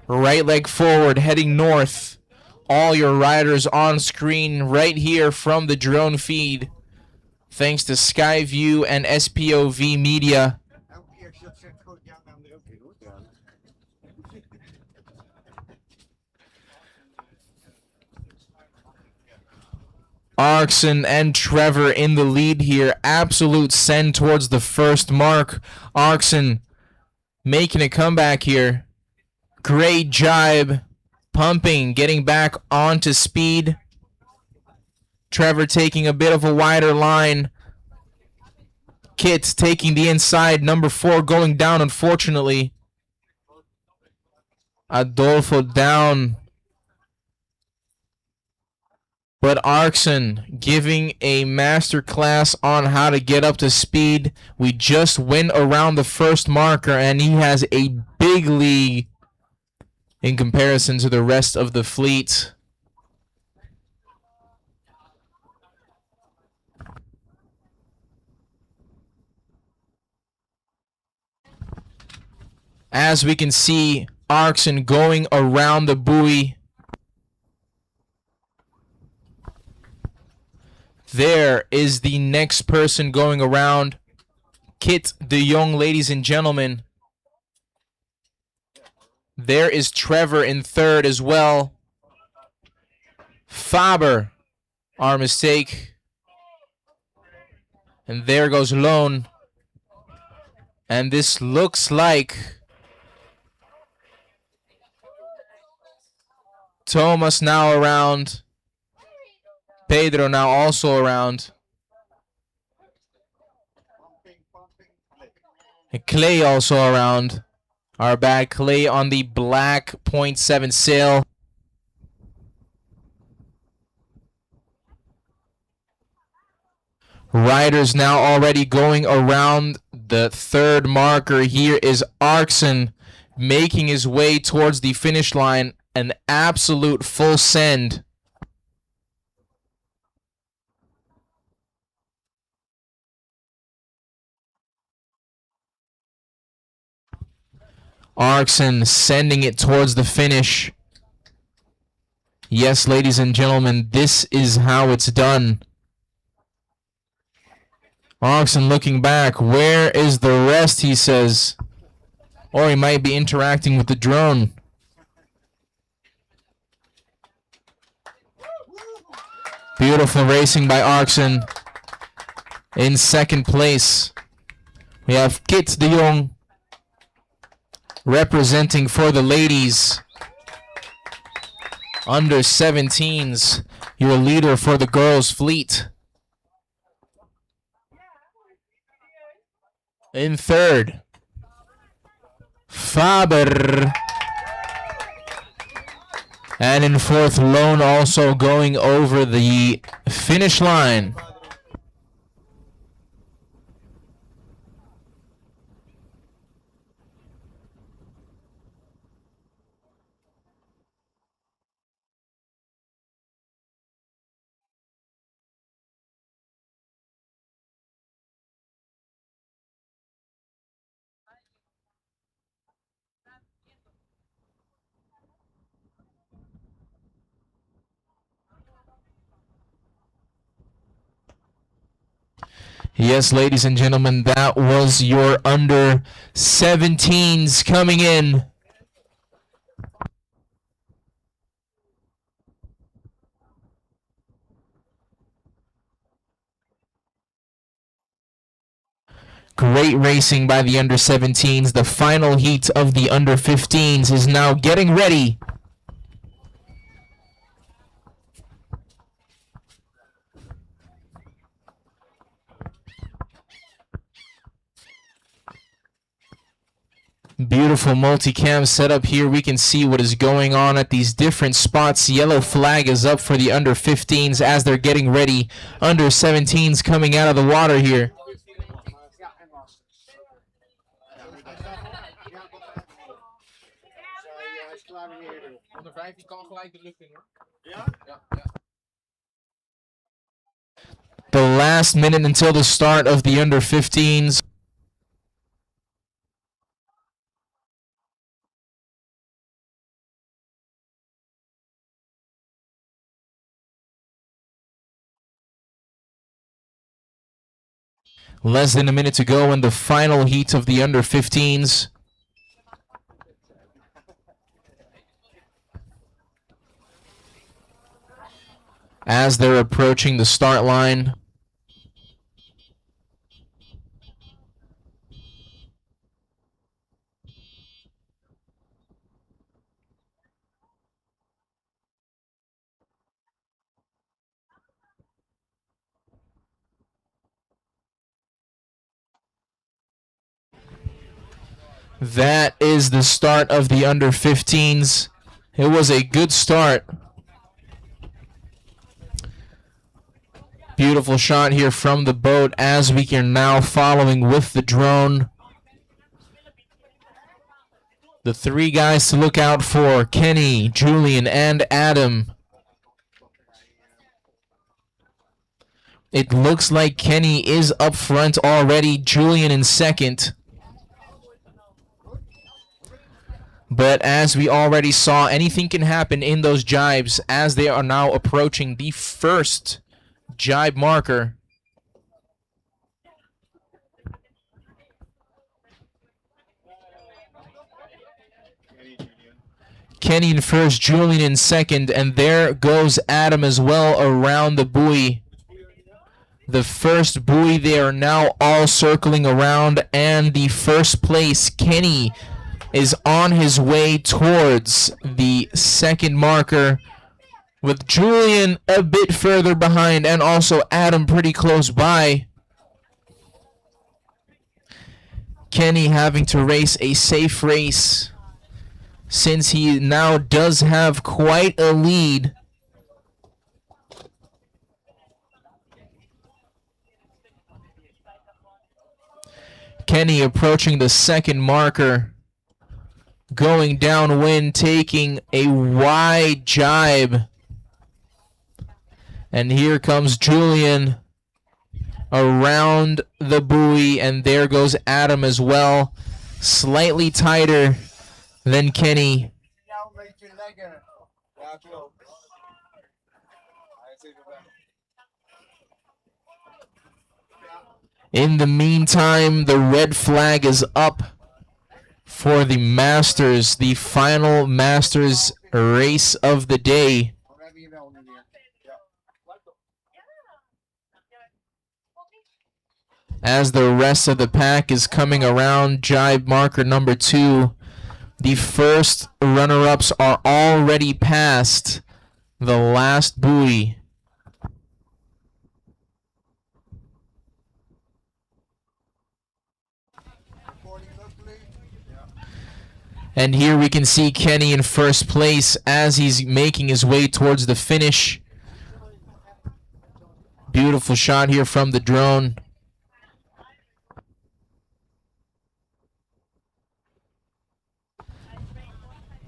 Right leg forward, heading north. All your riders on screen right here from the drone feed. Thanks to Skyview and SPOV Media. Arkson and Trevor in the lead here. Absolute send towards the first mark. Arkson making a comeback here. Great jibe. Pumping, getting back onto speed. Trevor taking a bit of a wider line. Kit taking the inside. Number 4 going down, unfortunately. Adolfo down. But Arkson giving a master class on how to get up to speed. We just went around the first marker, and he has a big lead in comparison to the rest of the fleet. As we can see, Arkson going around the buoy. There is the next person going around. Kit de Jong, ladies and gentlemen. There is Trevor in third as well. Faber, our mistake. And there goes Lone. And this looks like Thomas now around. Pedro now also around. And Clay also around. Our bad Clay on the black 0.7 sail. Riders now already going around the third marker. Here is Arkson making his way towards the finish line. An absolute full send. Arkson sending it towards the finish. Yes, ladies and gentlemen, this is how it's done. Arkson looking back. Where is the rest, he says. Or he might be interacting with the drone. Beautiful racing by Arkson. In second place, we have Kit de Jong representing for the ladies. Under 17s, your leader for the girls' fleet. In third, Faber. And in fourth, Lone also going over the finish line. Yes, ladies and gentlemen, that was your under 17s coming in. Great racing by the under 17s. The final heat of the under 15s is now getting ready. Beautiful multicam setup here. We can see what is going on at these different spots. Yellow flag is up for the under 15s as they're getting ready. Under 17s coming out of the water here. The last minute until the start of the under 15s. Less than a minute to go in the final heat of the under 15s. As they're approaching the start line. That is the start of the under 15s. It was a good start. Beautiful shot here from the boat as we are now following with the drone. The three guys to look out for: Kenny, Julian, and Adam. It looks like Kenny is up front already, Julian in second. But as we already saw, anything can happen in those jibes as they are now approaching the first jibe marker. Kenny in first, Julian in second, and there goes Adam as well around the buoy. The first buoy, they are now all circling around, and the first place, Kenny, is on his way towards the second marker, with Julian a bit further behind and also Adam pretty close by. Kenny having to race a safe race since he now does have quite a lead. Kenny approaching the second marker. Going downwind, taking a wide jibe. And here comes Julian around the buoy, and there goes Adam as well. Slightly tighter than Kenny. In the meantime, the red flag is up for the Masters, the final Masters race of the day. As the rest of the pack is coming around jibe marker number 2, the first runner-ups are already past the last buoy. And here we can see Kenny in first place as he's making his way towards the finish. Beautiful shot here from the drone.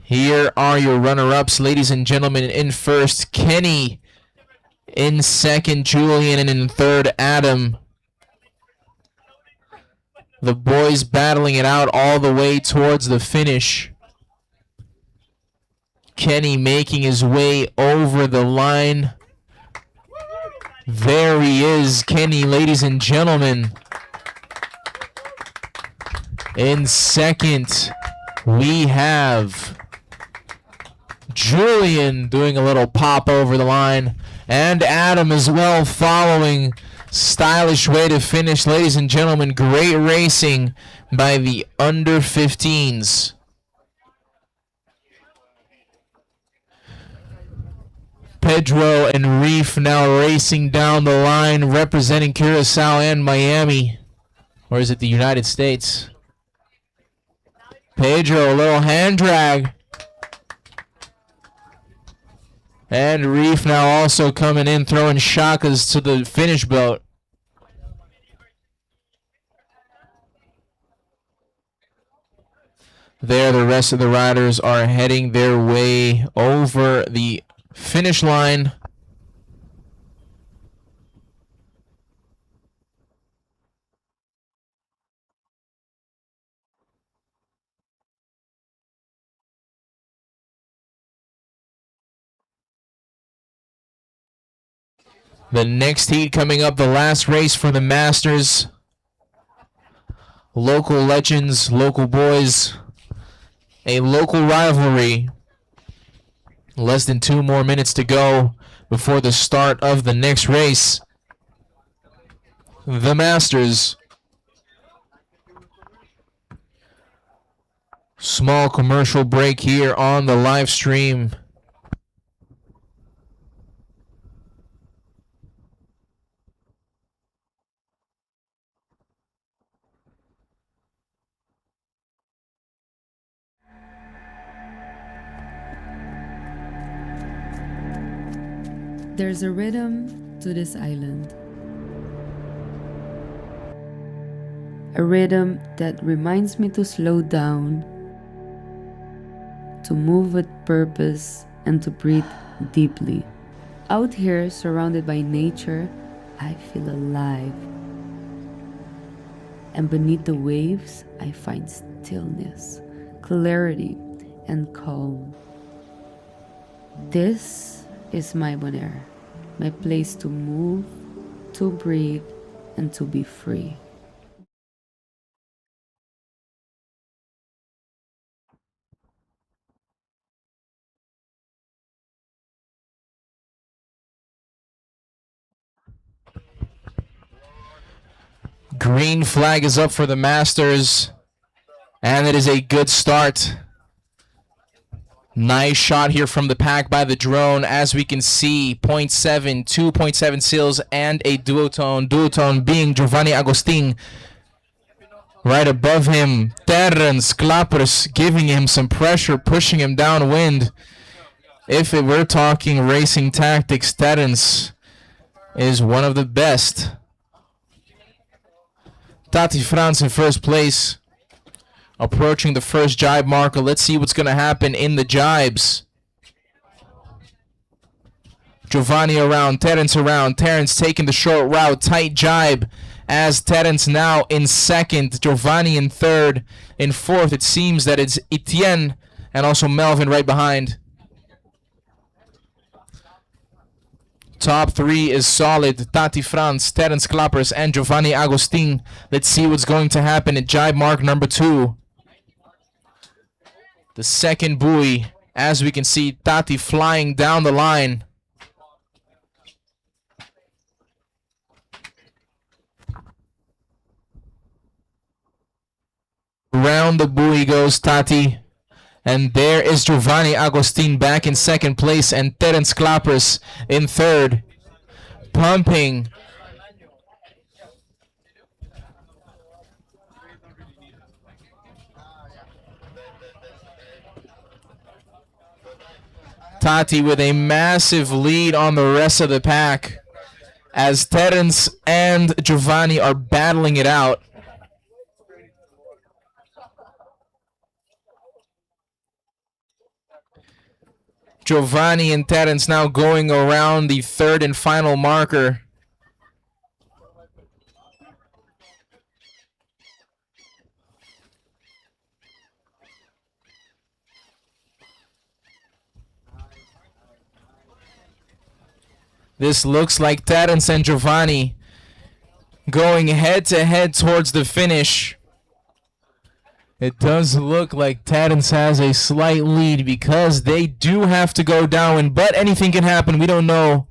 Here are your runner-ups, ladies and gentlemen. In first, Kenny. In second, Julian. And in third, Adam. The boys battling it out all the way towards the finish. Kenny making his way over the line. There he is, Kenny, ladies and gentlemen. In second, we have Julian doing a little pop over the line. And Adam as well following. Stylish way to finish, ladies and gentlemen. Great racing by the under 15s. Pedro and Reef now racing down the line, representing Curacao and Miami. Or is it the United States? Pedro, a little hand drag. And Reef now also coming in, throwing shakas to the finish boat. There, the rest of the riders are heading their way over the finish line. The next heat coming up, the last race for the Masters. Local legends, local boys, a local rivalry. Less than 2 more minutes to go before the start of the next race. The Masters. Small commercial break here on the live stream. There's a rhythm to this island. A rhythm that reminds me to slow down, to move with purpose, and to breathe deeply. Out here, surrounded by nature, I feel alive. And beneath the waves, I find stillness, clarity, and calm. This is my Bonaire, my place to move, to breathe, and to be free. Green flag is up for the Masters, and it is a good start. Nice shot here from the pack by the drone. As we can see, 0.7, 2.7 seals, and a duotone. Duotone being Giovanni Agostin. Right above him, Terrence Clappers giving him some pressure, pushing him downwind. If we're talking racing tactics, Terrence is one of the best. Tati Frans in first place. Approaching the first jibe marker. Let's see what's going to happen in the jibes. Giovanni around, Terence around. Terence taking the short route. Tight jibe as Terence now in second. Giovanni in third. In fourth, it seems that it's Etienne and also Melvin right behind. Top three is solid. Tati Frans, Terence Klappers, and Giovanni Agostin. Let's see what's going to happen at jibe mark number 2. The second buoy. As we can see, Tati flying down the line. Round the buoy goes Tati. And there is Giovanni Agostin back in second place and Terence Klappers in third. Pumping. Tati with a massive lead on the rest of the pack as Terence and Giovanni are battling it out. Giovanni and Terence now going around the third and final marker. This looks like Terence and Giovanni going head to head towards the finish. It does look like Terence has a slight lead because they do have to go down, but anything can happen. We don't know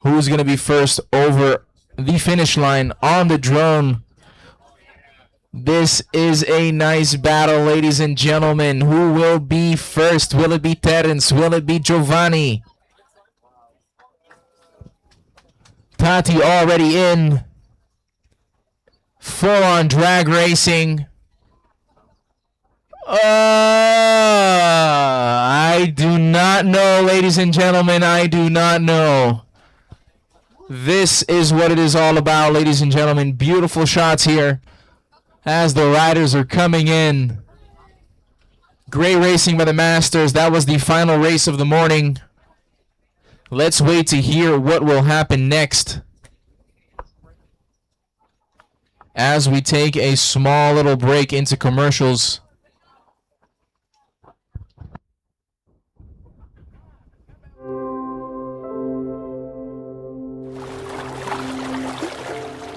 who's going to be first over the finish line on the drone. This is a nice battle, ladies and gentlemen. Who will be first? Will it be Terence? Will it be Giovanni? Tati already in. Full-on drag racing. I do not know, ladies and gentlemen. I do not know. This is what it is all about, ladies and gentlemen. Beautiful shots here as the riders are coming in. Great racing by the Masters. That was the final race of the morning. Let's wait to hear what will happen next as we take a small little break into commercials.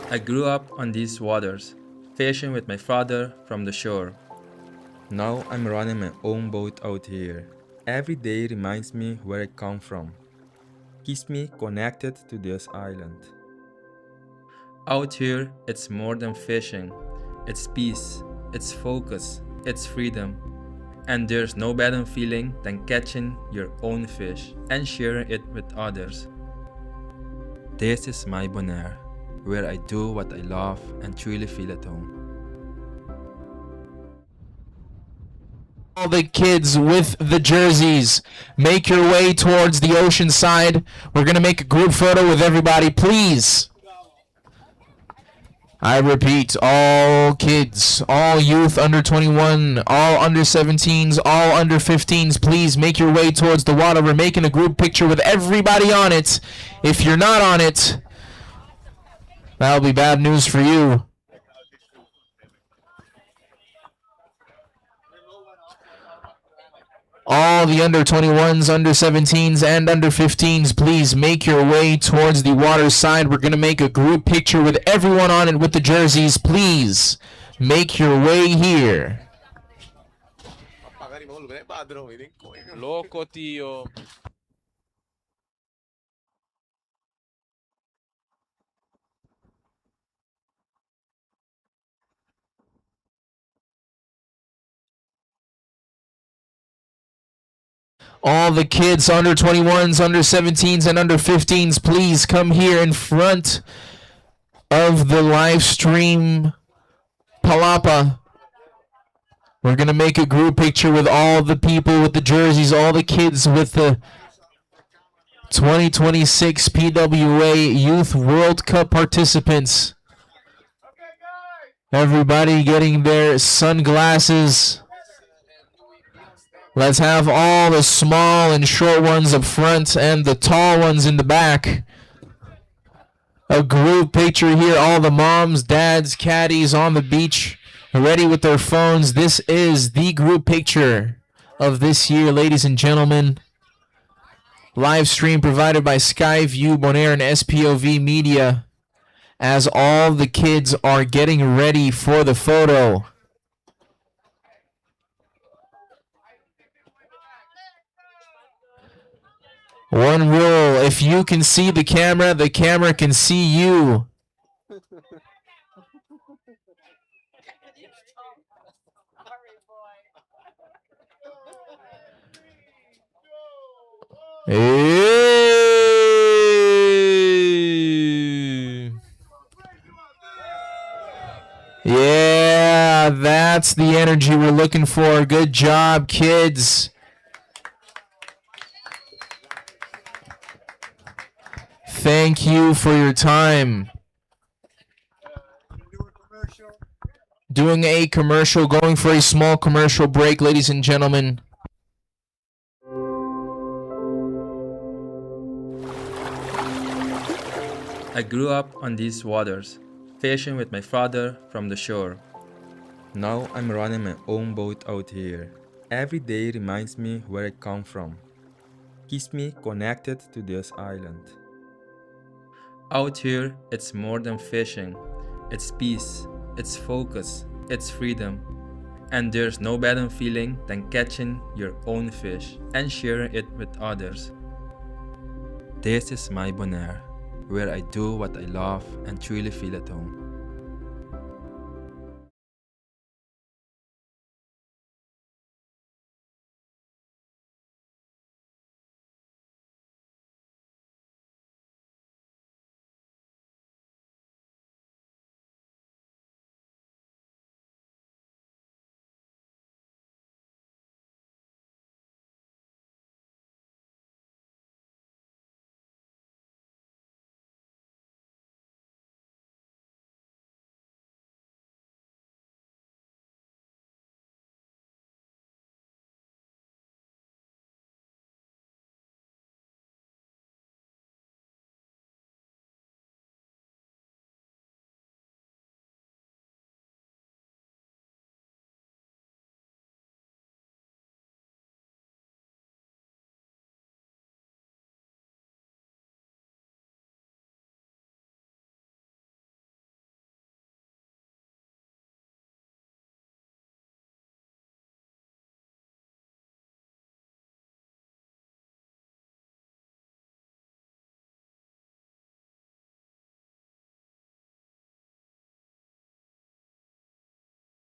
I grew up on these waters, fishing with my father from the shore. Now I'm running my own boat out here. Every day reminds me where I come from. Keeps me connected to this island. Out here, it's more than fishing. It's peace, it's focus, it's freedom. And there's no better feeling than catching your own fish and sharing it with others. This is my Bonaire, where I do what I love and truly feel at home. All the kids with the jerseys, make your way towards the ocean side. We're going to make a group photo with everybody, please. I repeat, all kids, all youth under 21, all under 17s, all under 15s, please make your way towards the water. We're making a group picture with everybody on it. If you're not on it, that'll be bad news for you. All the under 21s, under 17s, and under 15s, please make your way towards the water side. We're going to make a group picture with everyone on it with the jerseys. Please make your way here. Loco, tío. All the kids under 21s, under 17s, and under 15s, please come here in front of the live stream palapa. We're going to make a group picture with all the people with the jerseys, all the kids with the 2026 PWA Youth World Cup participants. Everybody getting their sunglasses. Let's have all the small and short ones up front and the tall ones in the back. A group picture here. All the moms, dads, caddies on the beach, ready with their phones. This is the group picture of this year, ladies and gentlemen. Live stream provided by Skyview, Bonaire, and SPOV Media, as all the kids are getting ready for the photo. One rule: if you can see the camera can see you. Hey. Yeah, that's the energy we're looking for. Good job, kids. Thank you for your time. Doing a commercial, going for a small commercial break, ladies and gentlemen. I grew up on these waters, fishing with my father from the shore. Now I'm running my own boat out here. Every day reminds me where I come from. Keeps me connected to this island. Out here, it's more than fishing. It's peace, it's focus, it's freedom. And there's no better feeling than catching your own fish and sharing it with others. This is my Bonaire, where I do what I love and truly feel at home.